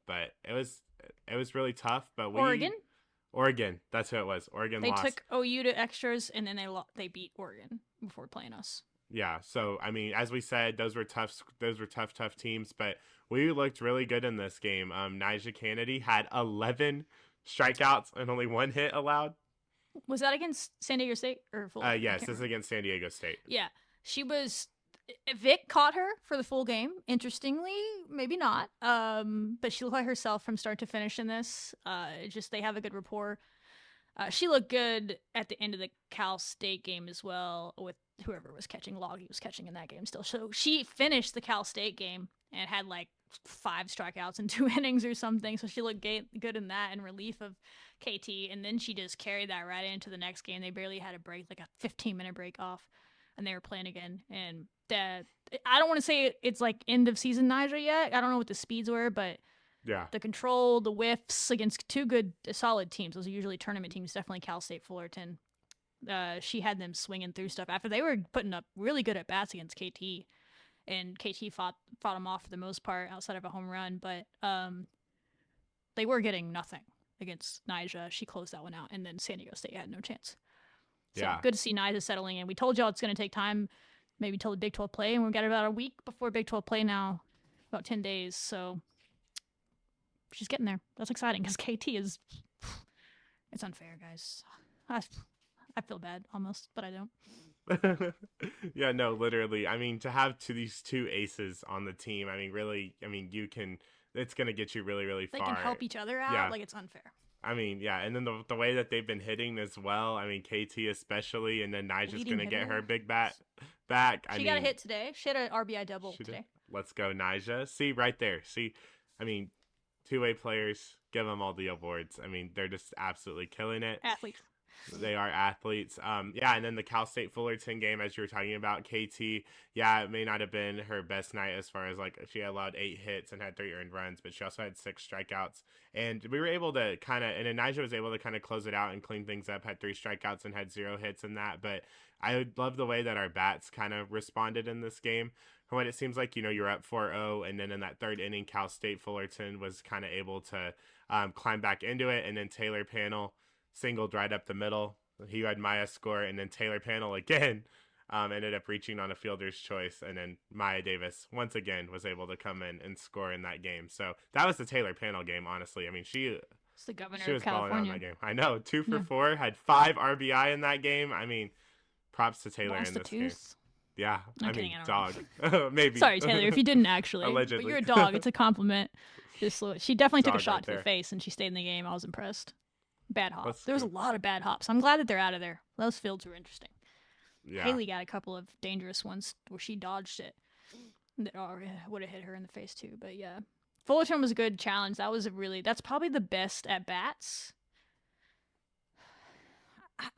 Speaker 2: But it was really tough. But Oregon, that's who it was. Oregon
Speaker 1: They
Speaker 2: lost.
Speaker 1: took OU to extras and then they beat Oregon before playing us.
Speaker 2: Yeah, so I mean, as we said, those were tough teams, but we looked really good in this game. Nyjah Kennedy had 11 strikeouts and only 1 hit allowed.
Speaker 1: Was that against San Diego State or Fullerton?
Speaker 2: Yes, this is against San Diego State.
Speaker 1: Yeah, she was. Vic caught her for the full game. Interestingly, maybe not. But she looked like herself from start to finish in this. Just they have a good rapport. She looked good at the end of the Cal State game as well with whoever was catching. Logie was catching in that game still. So she finished the Cal State game and had like 5 strikeouts in 2 innings or something. So she looked good in that in relief of KT. And then she just carried that right into the next game. They barely had a break, like a 15-minute break off. And they were playing again. And I don't want to say it's like end of season Nyjah yet. I don't know what the speeds were, but
Speaker 2: yeah,
Speaker 1: the control, the whiffs against 2 good, solid teams. Those are usually tournament teams, definitely Cal State Fullerton. She had them swinging through stuff after they were putting up really good at bats against KT. And KT fought them off for the most part outside of a home run. But they were getting nothing against Nyjah. She closed that one out. And then San Diego State had no chance. So
Speaker 2: yeah,
Speaker 1: good to see Nyjah settling in. We told y'all it's going to take time, maybe till the Big 12 play, and we've got about a week before Big 12 play now, about 10 days. So she's getting there. That's exciting because KT is. It's unfair, guys. I feel bad almost, but I don't.
Speaker 2: Yeah, no, literally. I mean, to have these two aces on the team, I mean, really, I mean, it's gonna get you really, really
Speaker 1: They
Speaker 2: far.
Speaker 1: can help each other out.
Speaker 2: Yeah.
Speaker 1: Like, it's unfair.
Speaker 2: I mean, yeah, and then the way that they've been hitting as well. I mean, KT especially, and then Nija's
Speaker 1: Leading
Speaker 2: gonna get
Speaker 1: hitter.
Speaker 2: her big bat back.
Speaker 1: She got a hit today. She had an RBI double today.
Speaker 2: Let's go, Nija. See right there. See, I mean, two-way players. Give them all the awards. I mean, they're just absolutely killing it.
Speaker 1: Athletes.
Speaker 2: They are athletes. Yeah, and then the Cal State Fullerton game, as you were talking about, KT. Yeah, it may not have been her best night as far as like she allowed 8 hits and had 3 earned runs, but she also had 6 strikeouts. And we were able to kind of, and then Nija was able to kind of close it out and clean things up. Had 3 strikeouts and had 0 hits in that. But I love the way that our bats kind of responded in this game. From what it seems like, you're up 4-0, and then in that 3rd inning, Cal State Fullerton was kind of able to climb back into it, and then Taylor Panel singled right up the middle. He had Maya score, and then Taylor Panel again ended up reaching on a fielder's choice, and then Maya Davis once again was able to come in and score in that game. So that was the Taylor Panel game, honestly. I mean,
Speaker 1: It's the governor
Speaker 2: she was
Speaker 1: of
Speaker 2: balling out in
Speaker 1: California.
Speaker 2: that game. I know, 2 for 4, had 5 RBI in that game. I mean, props to Taylor
Speaker 1: Lost
Speaker 2: in
Speaker 1: a
Speaker 2: this game.
Speaker 1: tooth.
Speaker 2: Yeah,
Speaker 1: I'm
Speaker 2: I
Speaker 1: kidding,
Speaker 2: mean,
Speaker 1: I
Speaker 2: dog.
Speaker 1: don't
Speaker 2: Maybe.
Speaker 1: Sorry, Taylor, if you didn't actually.
Speaker 2: Allegedly.
Speaker 1: But you're a dog. It's a compliment. She definitely took a
Speaker 2: Dog
Speaker 1: shot
Speaker 2: right
Speaker 1: to the
Speaker 2: there.
Speaker 1: face, and she stayed in the game. I was impressed. Bad hop.
Speaker 2: Let's
Speaker 1: There was a
Speaker 2: go.
Speaker 1: lot of bad hops. I'm glad that they're out of there. Those fields were interesting.
Speaker 2: Yeah.
Speaker 1: Haley got a couple of dangerous ones where she dodged it. That would have hit her in the face too. But yeah, Fullerton was a good challenge. That's probably the best at bats.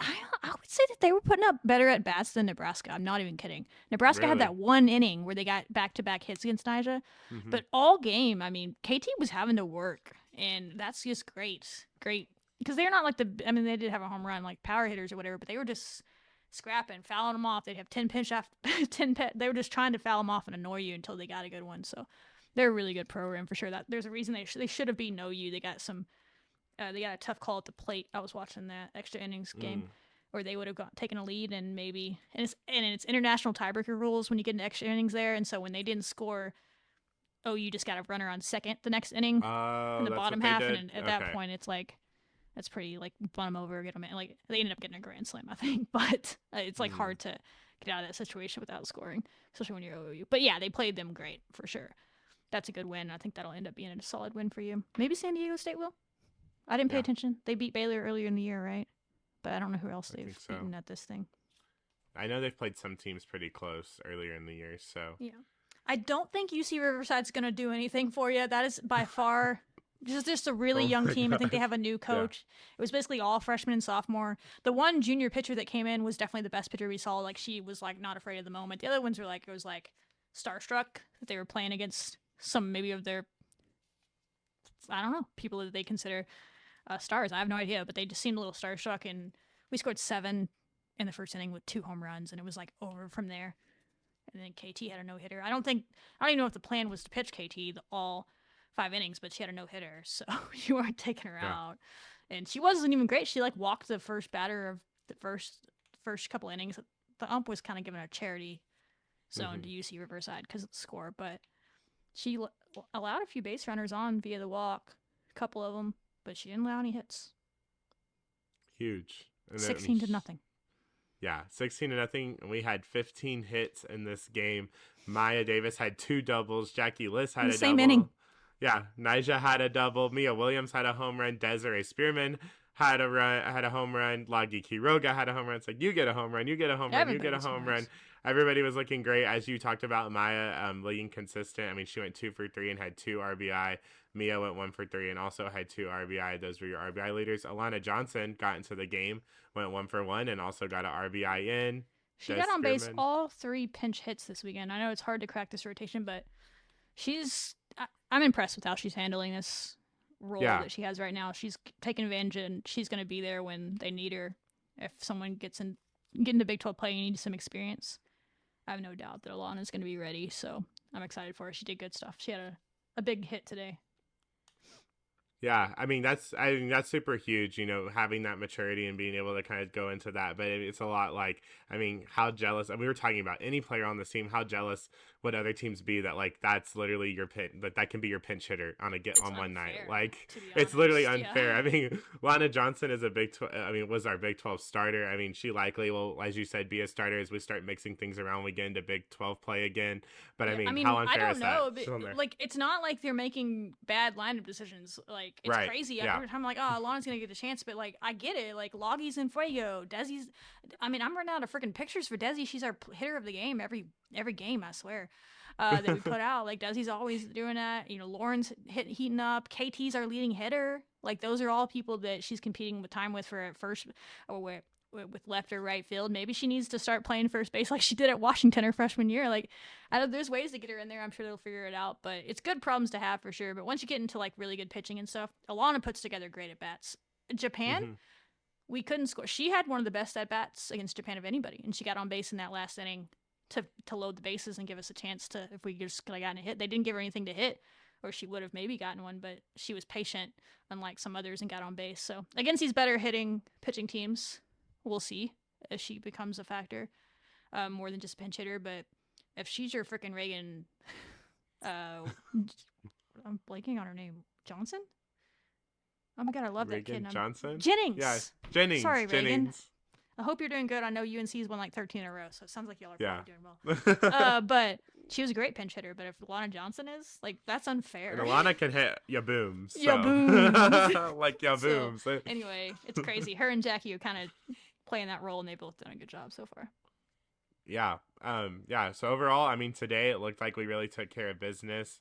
Speaker 1: I would say that they were putting up better at bats than Nebraska. I'm not even kidding. Nebraska had
Speaker 2: Really?
Speaker 1: that one inning where they got back-to-back hits against Nija.
Speaker 2: Mhm.
Speaker 1: But all game, I mean, KT was having to work, and that's just great. Great. Because they're not like they did have a home run, like power hitters or whatever, but they were just scrapping, fouling them off. They'd have 10 pinch after 10 pet. They were just trying to foul them off and annoy you until they got a good one. So they're a really good program for sure. That there's a reason they should have beaten OU. They got they got a tough call at the plate. I was watching that extra innings game. Or they would have taken a lead and it's international tiebreaker rules when you get into extra innings there, and so when they didn't score, you just got a runner on second the next inning
Speaker 2: Oh,
Speaker 1: in the
Speaker 2: that's
Speaker 1: bottom
Speaker 2: what they
Speaker 1: half,
Speaker 2: did?
Speaker 1: and at that
Speaker 2: Okay.
Speaker 1: point it's like that's pretty like bun them over, get them in. Like they ended up getting a grand slam, I think, but it's like hard to get out of that situation without scoring, especially when you're OU. But yeah, they played them great for sure. That's a good win. I think that'll end up being a solid win for you. Maybe San Diego State will. I didn't pay
Speaker 2: Yeah.
Speaker 1: attention. They beat Baylor earlier in the year, right? But I don't know who else
Speaker 2: I
Speaker 1: they've
Speaker 2: think so.
Speaker 1: beaten at this thing.
Speaker 2: I know they've played some teams pretty close earlier in the year, so
Speaker 1: Yeah. I don't think UC Riverside's going to do anything for you. That is by far just a really
Speaker 2: Oh
Speaker 1: young
Speaker 2: my
Speaker 1: team. I think they
Speaker 2: gosh.
Speaker 1: have a new coach. It was basically all freshmen and sophomore. The one junior pitcher that came in was definitely the best pitcher we saw. Like she was like not afraid of the moment. The other ones were like it was like starstruck that they were playing against some maybe of their I don't know, people that they consider stars. I have no idea, but they just seemed a little starstruck. And we scored 7 in the first inning with 2 home runs, and it was like over from there. And then KT had a no hitter. I don't even know if the plan was to pitch KT all 5 innings, but she had a no hitter, so you weren't taking her out. And she wasn't even great. She like walked the first batter of the first couple innings. The ump was kind of giving a charity zone to UC Riverside because of the score, but she allowed a few base runners on via the walk, a couple of them, but she didn't allow any hits.
Speaker 2: huge. And
Speaker 1: 16 to nothing.
Speaker 2: Yeah, 16 to nothing. And we had 15 hits in this game. Maya Davis had 2 doubles. Jackie Liss had
Speaker 1: In
Speaker 2: a
Speaker 1: the same
Speaker 2: double.
Speaker 1: inning.
Speaker 2: Yeah, Nija had a double. Mia Williams had a home run. Desiree Spearman had a home run. Lagi Quiroga had a home run. It's like, you get a home run, you get a home run, you get a
Speaker 1: Everybody
Speaker 2: home
Speaker 1: scores.
Speaker 2: run. Everybody was looking great. As you talked about, Maya being consistent. I mean, she went 2 for 3 and had 2 RBI. Mia went 1 for 3 and also had 2 RBI. Those were your RBI leaders. Alana Johnson got into the game, went 1 for 1 and also got an RBI in.
Speaker 1: She
Speaker 2: Des
Speaker 1: got on base
Speaker 2: Spearman.
Speaker 1: all 3 pinch hits this weekend. I know it's hard to crack this rotation, but I'm impressed with how she's handling this role that she has right now. She's taking advantage, and she's going to be there when they need her. If someone get into Big 12 play and you need some experience, I have no doubt that Alana's going to be ready. So I'm excited for her. She did good stuff. She had a big hit today.
Speaker 2: Yeah, I mean that's super huge, having that maturity and being able to kind of go into that. But it's a lot like, I mean, how jealous, and we were talking about any player on this team, how jealous would other teams be that like that's literally your that can be your pinch hitter on
Speaker 1: It's
Speaker 2: on one night.
Speaker 1: unfair,
Speaker 2: Like
Speaker 1: to be
Speaker 2: it's literally
Speaker 1: honest.
Speaker 2: unfair.
Speaker 1: Yeah.
Speaker 2: I mean, Lana Johnson is was our Big 12 starter. I mean, she likely will, as you said, be a starter as we start mixing things around. We get into Big 12 play again. But I
Speaker 1: Yeah, I
Speaker 2: mean, how
Speaker 1: mean, I
Speaker 2: unfair
Speaker 1: don't
Speaker 2: is that?
Speaker 1: know, but
Speaker 2: She's on there.
Speaker 1: like, it's not like they're making bad lineup decisions. Like, it's
Speaker 2: Right.
Speaker 1: crazy.
Speaker 2: Yeah.
Speaker 1: Every time I'm like, oh, Lana's gonna get the chance, but like, I get it. Like, Loggie's in Fuego, Desi's. I mean, I'm running out of freaking pictures for Desi. She's our hitter of the game every game. I swear. That we put out. Like, Desi's always doing that. You know, Lauren's heating up. KT's our leading hitter. Like, those are all people that she's competing with time with for at first or with left or right field. Maybe she needs to start playing first base like she did at Washington her freshman year. Like, there's ways to get her in there. I'm sure they'll figure it out. But it's good problems to have for sure. But once you get into like really good pitching and stuff, Alana puts together great at bats. Japan, we couldn't score. She had one of the best at bats against Japan of anybody, and she got on base in that last inning to load the bases and give us a chance to, if we just could have gotten a hit. They didn't give her anything to hit, or she would have maybe gotten one, but she was patient, unlike some others, and got on base. So against these better hitting pitching teams, we'll see if she becomes a factor, more than just a pinch hitter. But if she's your freaking Reagan, I'm blanking on her name, Johnson. Oh my god, I love
Speaker 2: Reagan
Speaker 1: that kid.
Speaker 2: Johnson?
Speaker 1: Jennings.
Speaker 2: Yeah, Jennings.
Speaker 1: Sorry,
Speaker 2: Jennings.
Speaker 1: Reagan. I hope you're doing good. I know UNC's won like 13 in a row, so it sounds like y'all are probably doing well. But she was a great pinch hitter. But if Lana Johnson is, like, that's unfair.
Speaker 2: And Alana can hit ya booms. So.
Speaker 1: Ya booms.
Speaker 2: Like ya booms.
Speaker 1: So, anyway, it's crazy. Her and Jackie are kind of playing that role, and they've both done a good job so far.
Speaker 2: Yeah. Yeah. So overall, I mean, today it looked like we really took care of business.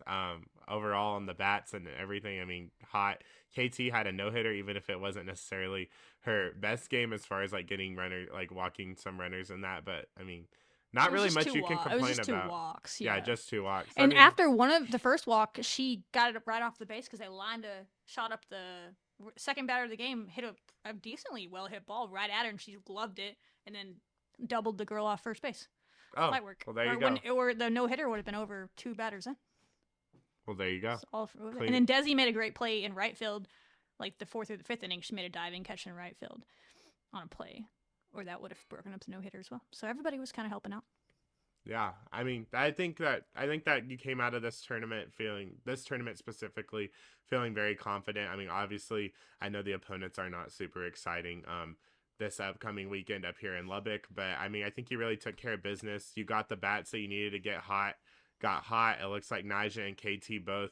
Speaker 2: Overall on the bats and everything. I mean, hot. KT had a no-hitter, even if it wasn't necessarily her best game as far as like getting walking some runners and that. But I mean, not really much you can complain
Speaker 1: about. It was just
Speaker 2: about.
Speaker 1: 2 walks.
Speaker 2: Yeah, just 2 walks.
Speaker 1: And after one of the first walk, she got it right off the base because they shot up the second batter of the game, hit a decently well hit ball right at her, and she gloved it, and then doubled the girl off first base.
Speaker 2: Oh,
Speaker 1: light work.
Speaker 2: Well, there you go.
Speaker 1: Or the no hitter would have been over 2 batters in.
Speaker 2: Well, there you go.
Speaker 1: And then Desi made a great play in right field, like the 4th or the 5th inning. She made a diving catch in right field on a play, or that would have broken up the no hitter as well. So everybody was kind of helping out.
Speaker 2: Yeah, I mean, I think that you came out of this tournament specifically feeling very confident. I mean, obviously, I know the opponents are not super exciting. This upcoming weekend up here in Lubbock, but I mean, I think you really took care of business. You got the bats that you needed to get hot. Got hot. It looks like Nyjah and KT both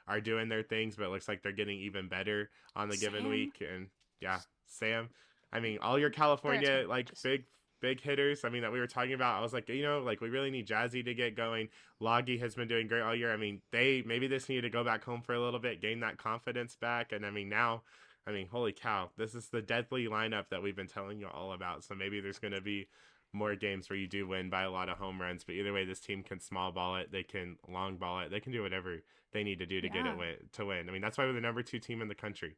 Speaker 2: are doing their things, but it looks like they're getting even better on the given week. And yeah, Sam. I mean, all your California big hitters. I mean, that we were talking about. I was like, like we really need Jazzy to get going. Loggy has been doing great all year. I mean, maybe this needed to go back home for a little bit, gain that confidence back. And I mean, now, holy cow, this is the deadly lineup that we've been telling you all about. So maybe there's going to be more games where you do win by a lot of home runs, but either way, this team can small ball it, they can long ball it, they can do whatever they need to do to get it to win. I mean, that's why we're the number 2 team in the country.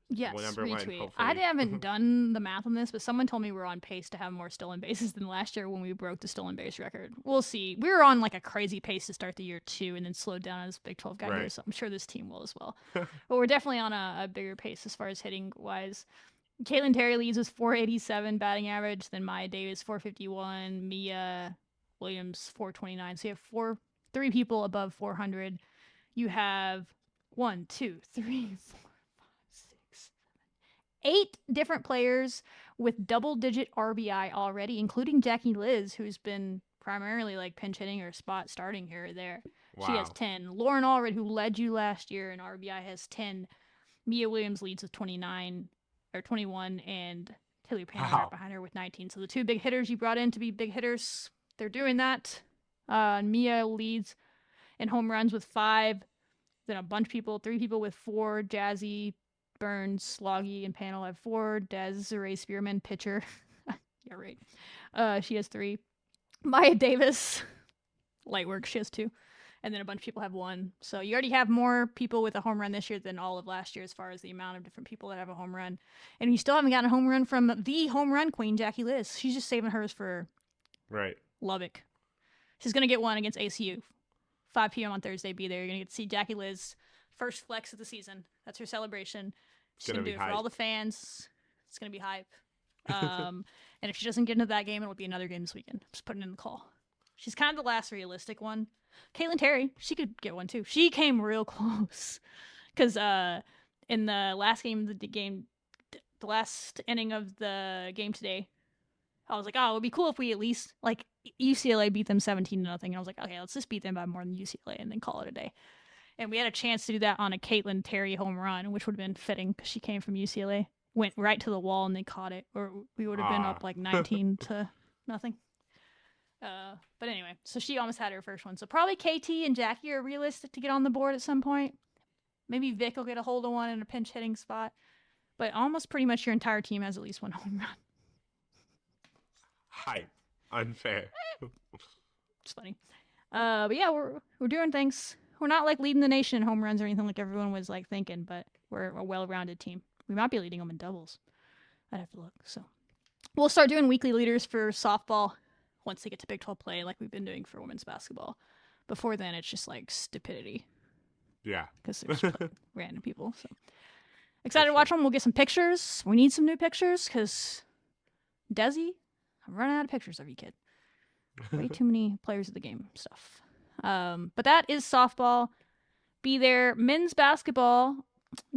Speaker 1: Yes,
Speaker 2: retweet.
Speaker 1: One, I haven't done the math on this, but someone told me we're on pace to have more stolen bases than last year when we broke the stolen base record. We'll see. We were on like a crazy pace to start the year too, and then slowed down as Big 12 got here, so I'm sure this team will as well. But we're definitely on a bigger pace as far as hitting wise. Caitlin Terry leads with 487 batting average, then Maya Davis 451, Mia Williams 429. So you have 3 people above 400. You have 1, 2, 3, 4, 5, 6, 7, 8 different players with double-digit RBI already, including Jackie Liz, who's been primarily like pinch hitting or spot starting here or there. Wow. She has 10. Lauren Allred, who led you last year in RBI, has 10. Mia Williams leads with 21, and Tilly Pan right behind her with 19. So the 2 big hitters you brought in to be big hitters, they're doing that. Mia leads in home runs with 5. Then a bunch of people, 3 people with 4. Jazzy, Burns, Sloggy, and Panel have 4. Desiree Spearman, pitcher. Yeah, right. She has 3. Maya Davis, light work, she has 2. And then a bunch of people have 1. So you already have more people with a home run this year than all of last year as far as the amount of different people that have a home run. And you still haven't gotten a home run from the home run queen, Jackie Liz. She's just saving hers for Lubbock. She's going to get one against ACU. 5 p.m. on Thursday, be there. You're going to get to see Jackie Liz, first flex of the season. That's her celebration. She's going to do it for all the fans. It's going to be hype. And if she doesn't get into that game, it'll be another game this weekend. Just putting in the call. She's kind of the last realistic one. Caitlin Terry, she could get one too. She came real close because in the last game of the game, the last inning of the game today, I was like, oh, it would be cool if we at least like UCLA beat them 17-0. And I was like, okay, let's just beat them by more than UCLA and then call it a day. And we had a chance to do that on a Caitlin Terry home run, which would have been fitting because she came from UCLA. Went right to the wall and they caught it, or we would have been
Speaker 2: Ah.
Speaker 1: up like 19-0. But anyway, so she almost had her first one. So probably KT and Jackie are realistic to get on the board at some point. Maybe Vic will get a hold of one in a pinch hitting spot. But almost pretty much your entire team has at least one home run.
Speaker 2: Hype. Unfair.
Speaker 1: It's funny. But yeah, we're doing things. We're not like leading the nation in home runs or anything like everyone was like thinking, but we're a well-rounded team. We might be leading them in doubles. I'd have to look. So we'll start doing weekly leaders for softball once they get to Big 12 play, like we've been doing for women's basketball. Before then, it's just like stupidity.
Speaker 2: Yeah.
Speaker 1: Because there's random people. So excited to watch them. We'll get some pictures. We need some new pictures because Desi, I'm running out of pictures of you, kid. Way too many players of the game stuff. But that is softball. Be there. Men's basketball,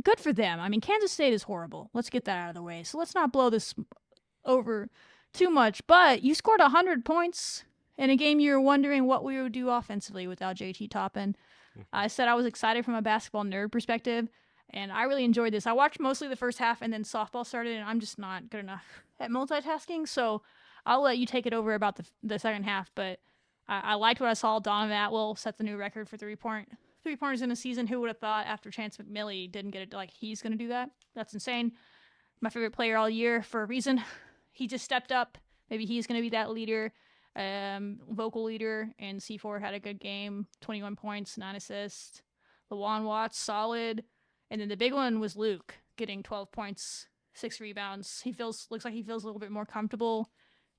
Speaker 1: good for them. I mean, Kansas State is horrible. Let's get that out of the way. So let's not blow this over too much. But you scored 100 points in a game you were wondering what we would do offensively without JT Toppin. I said I was excited from a basketball nerd perspective, and I really enjoyed this. I watched mostly the first half, and then softball started, and I'm just not good enough at multitasking, so I'll let you take it over about the second half, but I liked what I saw. Donovan Atwell set the new record for three-pointers in a season. Who would have thought after Chance McMillie didn't get it, like he's going to do that? That's insane. My favorite player all year for a reason. He just stepped up. Maybe he's going to be that leader, vocal leader, and C4 had a good game, 21 points, 9 assists. LaJuan Watts, solid. And then the big one was Luke, getting 12 points, 6 rebounds. Looks like he feels a little bit more comfortable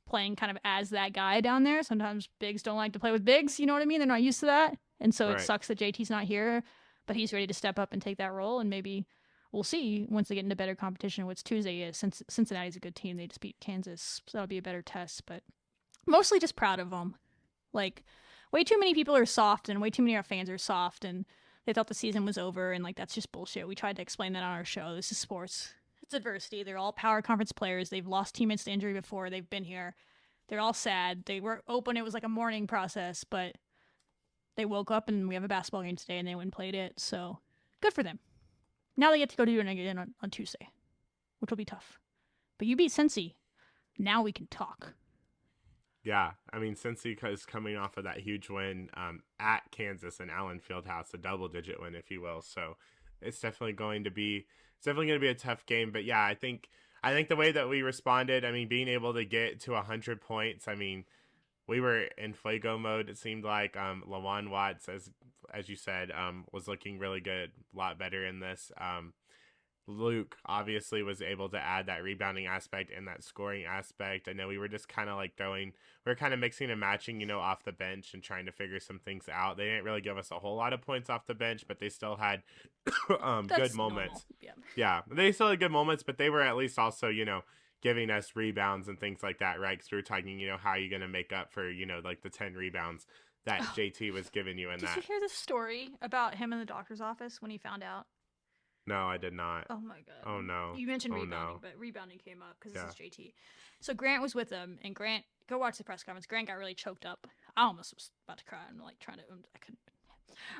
Speaker 1: playing kind of as that guy down there. Sometimes bigs don't like to play with bigs, you know what I mean? They're not used to that. And so it sucks that JT's not here, but he's ready to step up and take that role. And maybe we'll see once they get into better competition, which Tuesday is. Since Cincinnati's a good team, they just beat Kansas, so that'll be a better test. But mostly just proud of them. Like, way too many people are soft, and way too many of our fans are soft, and they thought the season was over, and like that's just bullshit. We tried to explain that on our show. This is sports. It's adversity. They're all power conference players. They've lost teammates to injury before. They've been here. They're all sad. They were open. It was like a mourning process, but they woke up and we have a basketball game today and they went and played it. So good for them. Now they get to go do it again on Tuesday, which will be tough. But you beat Cincy. Now we can talk.
Speaker 2: Yeah, I mean, Cincy is coming off of that huge win at Kansas and Allen Fieldhouse, a double-digit win, if you will. So it's definitely going to be a tough game. But yeah, I think the way that we responded, I mean, being able to get to 100 points, I mean, we were in Fuego mode. It seemed like LaJuan Watts, as you said, was looking really good, a lot better in this. Luke obviously was able to add that rebounding aspect and that scoring aspect. I know we were just kind of like we were kind of mixing and matching, off the bench and trying to figure some things out. They didn't really give us a whole lot of points off the bench, but they still had good moments. Yeah, they still had good moments, but they were at least also, giving us rebounds and things like that, right? Because we were talking, how are you going to make up for, like the 10 rebounds that JT was giving you in that.
Speaker 1: Did you hear the story about him in the doctor's office when he found out?
Speaker 2: No, I did not.
Speaker 1: Oh my god.
Speaker 2: Oh no.
Speaker 1: You mentioned rebounding, but rebounding came up because this is JT. So Grant was with him, and Grant, go watch the press conference. Grant got really choked up. I almost was about to cry. I'm like trying to, I couldn't.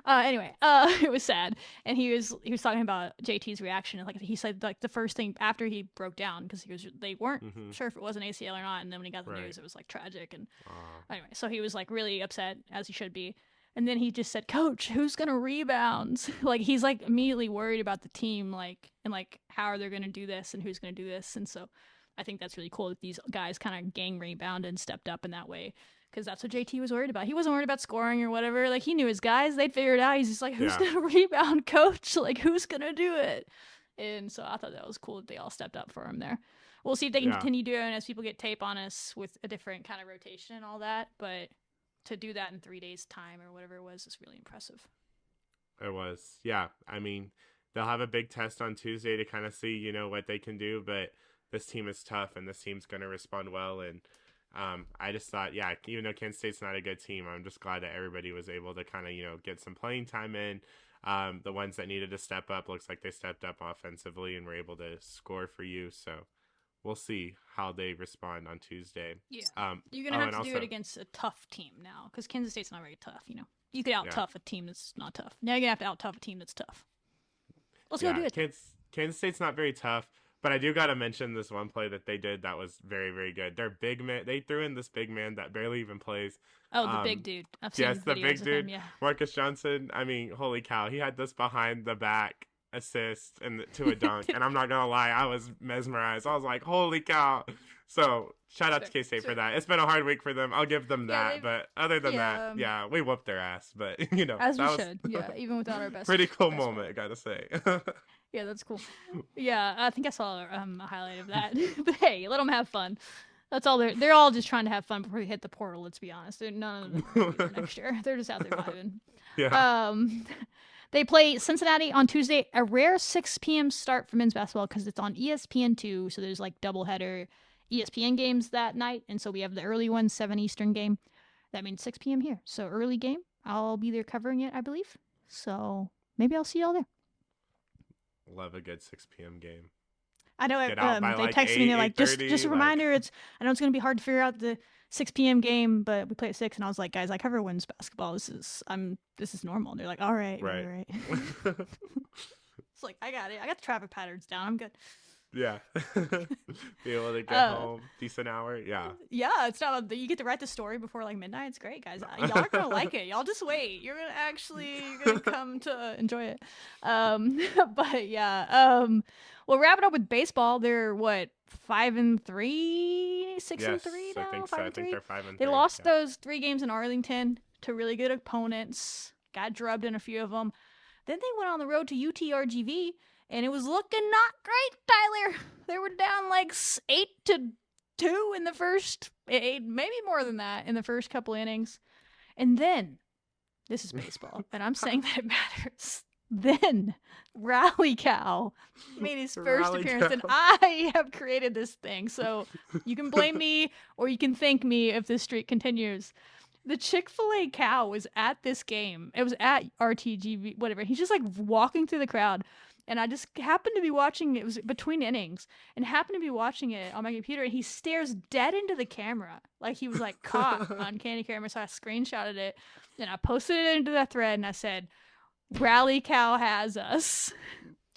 Speaker 1: Anyway, it was sad, and he was talking about JT's reaction, and like he said, like the first thing after he broke down because they weren't sure if it was an ACL or not, and then when he got the news, it was like tragic, and anyway, so he was like really upset as he should be. And then he just said, "Coach, who's gonna rebound?" Like he's like immediately worried about the team, like and like how are they gonna do this and who's gonna do this. And so I think that's really cool that these guys kind of gang rebounded and stepped up in that way because that's what JT was worried about. He wasn't worried about scoring or whatever. Like he knew his guys; they'd figure it out. He's just like, "Who's gonna rebound, Coach? Like who's gonna do it?" And so I thought that was cool that they all stepped up for him there. We'll see if they can continue doing it as people get tape on us with a different kind of rotation and all that, but to do that in 3 days' time or whatever it was is really impressive.
Speaker 2: It was. Yeah. I mean, they'll have a big test on Tuesday to kind of see, what they can do, but this team is tough and this team's going to respond well. And I just thought, yeah, even though Kansas State's not a good team, I'm just glad that everybody was able to kind of, get some playing time in. The ones that needed to step up, looks like they stepped up offensively and were able to score for you. So we'll see how they respond on Tuesday.
Speaker 1: Yeah. You're going to have to do it against a tough team now, because Kansas State's not very tough, You could out-tough a team that's not tough. Now you're going to have to out-tough a team that's tough. Let's go do it.
Speaker 2: Kansas State's not very tough, but I do got to mention this one play that they did that was very, very good. Their big man, they threw in this big man that barely even plays.
Speaker 1: Oh, the big dude. I've seen
Speaker 2: the big dude.
Speaker 1: Him, yeah.
Speaker 2: Marcus Johnson. I mean, holy cow. He had this behind the back assist to a dunk. And I'm not going to lie, I was mesmerized. I was like, holy cow. So shout out to K-State for that. It's been a hard week for them. I'll give them that. But other than that, we whooped their ass. But,
Speaker 1: as we should. Yeah, even without our best.
Speaker 2: Pretty cool moment, I got to say.
Speaker 1: Yeah, that's cool. Yeah, I think I saw a highlight of that. But hey, let them have fun. That's all they're all just trying to have fun before we hit the portal, let's be honest. None of them are next year. They're just out there vibing.
Speaker 2: Yeah.
Speaker 1: They play Cincinnati on Tuesday, a rare 6 p.m. start for men's basketball because it's on ESPN2, so there's like doubleheader ESPN games that night, and so we have the early one, 7 Eastern game. That means 6 p.m. here. So early game. I'll be there covering it, I believe. So maybe I'll see y'all there.
Speaker 2: Love a good 6 p.m. game.
Speaker 1: I know they texted me, they're like, just a reminder, I know it's going to be hard to figure out the 6 p.m. game, but we play at 6, and I was like, guys, I cover women's basketball. This is normal. And they're like, all right. It's like, I got it. I got the traffic patterns down. I'm good.
Speaker 2: Yeah. Be able to get home, decent hour. Yeah.
Speaker 1: Yeah, it's not, you get to write the story before like midnight. It's great, guys. Y'all are going to like it. Y'all just wait. You're going to come to enjoy it. But yeah, we'll wrap it up with baseball. They're 5-3, 6-3 now?
Speaker 2: I think so. I think they're 5-3.
Speaker 1: They lost those 3 games in Arlington to really good opponents. Got drubbed in a few of them. Then they went on the road to UTRGV. And it was looking not great, Tyler. They were down like 8-2 in the first, maybe more than that, in the first couple innings. And then, this is baseball, and I'm saying that it matters. Then, Rally Cow made his first appearance, and I have created this thing. So you can blame me, or you can thank me if this streak continues. The Chick-fil-A cow was at this game. It was at RTGV, whatever. He's just like walking through the crowd. And I just happened to be watching, it was between innings, and happened to be watching it on my computer, and he stares dead into the camera. Like he was like caught on candy camera, so I screenshotted it, and I posted it into that thread, and I said, Rally Cow has us.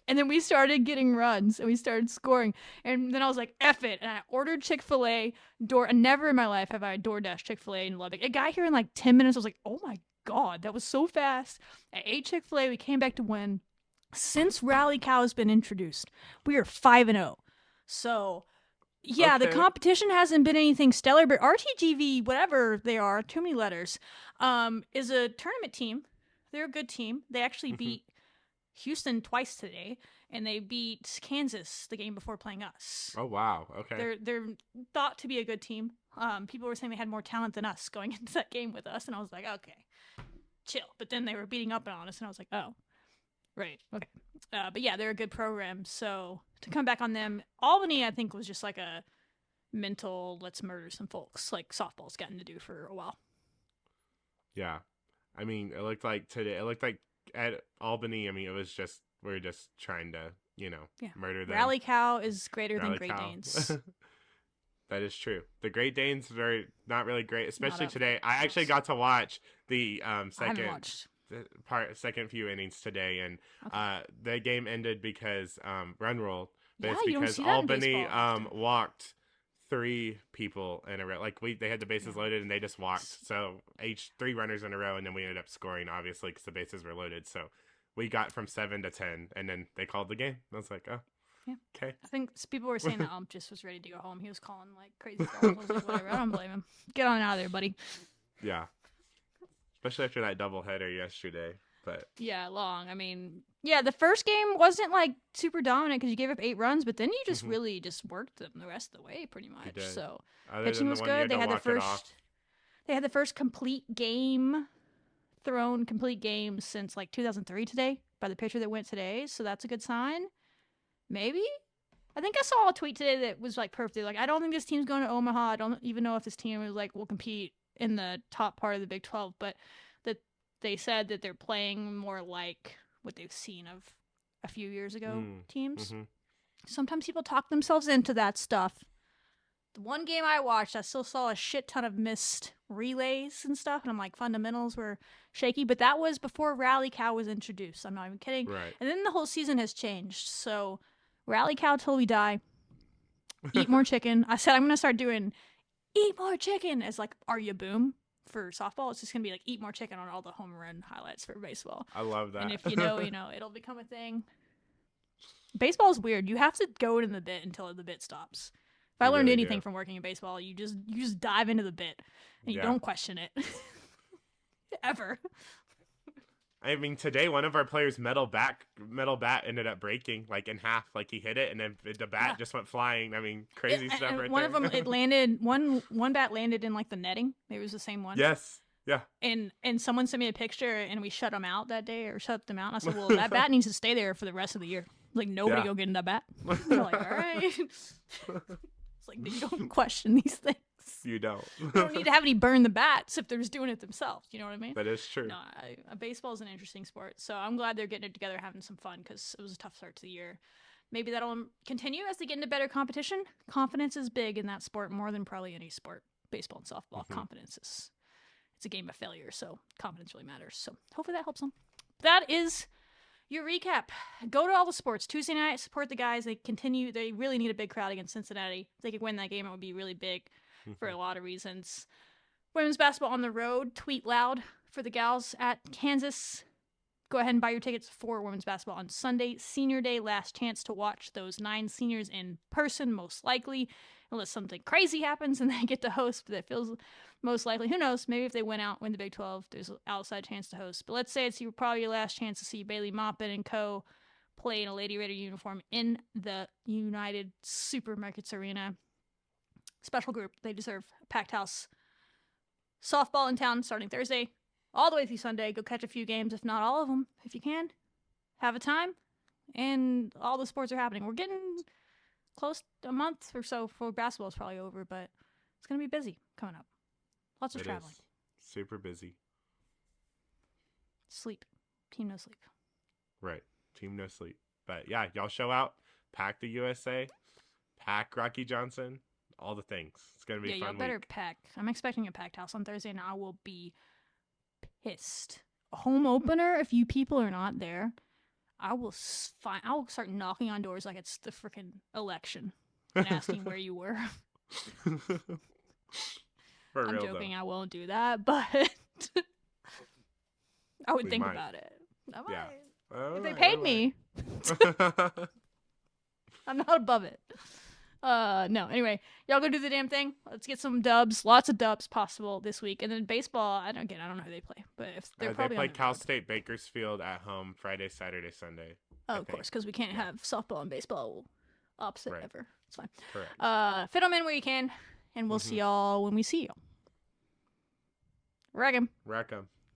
Speaker 1: And then we started getting runs, and we started scoring. And then I was like, F it. And I ordered Chick-fil-A, never in my life have I DoorDash Chick-fil-A in Lubbock. It got here in like 10 minutes. I was like, oh my God, that was so fast. I ate Chick-fil-A, we came back to win. Since Rally Cow has been introduced, we are 5-0. So, yeah, The competition hasn't been anything stellar, but RTGV, whatever they are, too many letters, is a tournament team. They're a good team. They actually beat Houston twice today, and they beat Kansas the game before playing us.
Speaker 2: Oh, wow. Okay.
Speaker 1: They're thought to be a good team. People were saying they had more talent than us going into that game with us, and I was like, okay, chill. But then they were beating up on us, and I was like, oh. Right. Okay. But yeah, they're a good program. So to come back on them, Albany, I think, was just like a mental let's murder some folks, like softball's gotten to do for a while.
Speaker 2: Yeah. I mean, it looked like today, at Albany, I mean, it was just, we're just trying to, murder them.
Speaker 1: Rally Cow is greater than Great Danes.
Speaker 2: That is true. The Great Danes are not really great, especially today. I actually got to watch the second few innings today, and the game ended because run rule, but it's because Albany walked 3 people in a row. Like they had the bases loaded and they just walked, so each 3 runners in a row, and then we ended up scoring obviously because the bases were loaded. So we got from 7 to 10, and then they called the game. I was like, oh, yeah, okay.
Speaker 1: I think people were saying that Ump just was ready to go home. He was calling like crazy calls. I was like, whatever, I don't blame him. Get on out of there, buddy.
Speaker 2: Yeah. Especially after that doubleheader yesterday. But
Speaker 1: yeah, long. I mean, yeah, the first game wasn't like super dominant because you gave up 8 runs, but then you just really just worked them the rest of the way, pretty much. So pitching was good. They had the first complete game since like 2003 today by the pitcher that went today. So that's a good sign. Maybe I think I saw a tweet today that was like perfect. Like, I don't think this team's going to Omaha. I don't even know if this team is like will compete in the top part of the Big 12, but that they said that they're playing more like what they've seen of a few years ago teams.
Speaker 2: Mm-hmm.
Speaker 1: Sometimes people talk themselves into that stuff. The one game I watched, I still saw a shit ton of missed relays and stuff, and I'm like, fundamentals were shaky, but that was before Rally Cow was introduced. I'm not even kidding.
Speaker 2: Right.
Speaker 1: And then the whole season has changed. So, Rally Cow till we die. Eat more chicken. I said I'm gonna start doing eat more chicken as like Are You Boom for softball. It's just gonna be like eat more chicken on all the home run highlights for baseball.
Speaker 2: I love that.
Speaker 1: And if you know, it'll become a thing. Baseball is weird. You have to go in the bit until the bit stops. If I learned anything from working in baseball, you just dive into the bit and you don't question it. Ever.
Speaker 2: I mean, today one of our players' metal bat ended up breaking like in half. Like he hit it and then the bat just went flying. I mean, crazy stuff right
Speaker 1: one
Speaker 2: there.
Speaker 1: One of them, it landed. One bat landed in like the netting. It was the same one.
Speaker 2: Yes. Yeah.
Speaker 1: And someone sent me a picture and we shut them out that day or shut them out. And I said, well, that bat needs to stay there for the rest of the year. Like nobody go get in that bat. They're like, all right. It's like you don't question these things.
Speaker 2: You don't.
Speaker 1: You don't need to have any burn the bats if they're just doing it themselves. You know what I mean?
Speaker 2: That is true.
Speaker 1: No, baseball is an interesting sport. So I'm glad they're getting it together, having some fun because it was a tough start to the year. Maybe that'll continue as they get into better competition. Confidence is big in that sport more than probably any sport. Baseball and softball. Mm-hmm. Confidence is it's a game of failure, so confidence really matters. So hopefully that helps them. That is your recap. Go to all the sports. Tuesday night, support the guys. They really need a big crowd against Cincinnati. If they could win that game, it would be really big for a lot of reasons. Women's basketball on the road. Tweet loud for the gals at Kansas. Go ahead and buy your tickets for women's basketball on Sunday. Senior Day, last chance to watch those 9 seniors in person, most likely. Unless something crazy happens and they get to host, but that feels most likely. Who knows? Maybe if they win the Big 12, there's an outside chance to host. But let's say it's probably your last chance to see Bailey Maupin and co. play in a Lady Raider uniform in the United Supermarkets Arena. Special group. They deserve a packed house. Softball in town starting Thursday all the way through Sunday. Go catch a few games, if not all of them, if you can. Have a time. And all the sports are happening. We're getting close to a month or so before basketball is probably over, but it's going to be busy coming up. Lots of traveling.
Speaker 2: Is. Super busy.
Speaker 1: Sleep. Team no sleep.
Speaker 2: Right. Team no sleep. But yeah, y'all show out. Pack the USA. Pack Rocky Johnson. All the things. It's going to be a fun
Speaker 1: y'all better
Speaker 2: week.
Speaker 1: pack. I'm expecting a packed house on Thursday, and I will be pissed. Home opener, if you people are not there, I will start knocking on doors like it's the freaking election and asking where you were. I'm joking. Though. I won't do that, but I would think about it.
Speaker 2: Yeah.
Speaker 1: If they paid me, I'm not above it. No. Anyway, y'all go do the damn thing. Let's get some dubs. Lots of dubs possible this week. And then baseball, I don't know who they play, but if they're probably
Speaker 2: they play Cal State Bakersfield at home Friday, Saturday, Sunday.
Speaker 1: Oh, of course, because we can't have softball and baseball opposite ever. It's fine.
Speaker 2: Correct.
Speaker 1: Fit them in where you can, and we'll see y'all when we see y'all. Wreck 'em.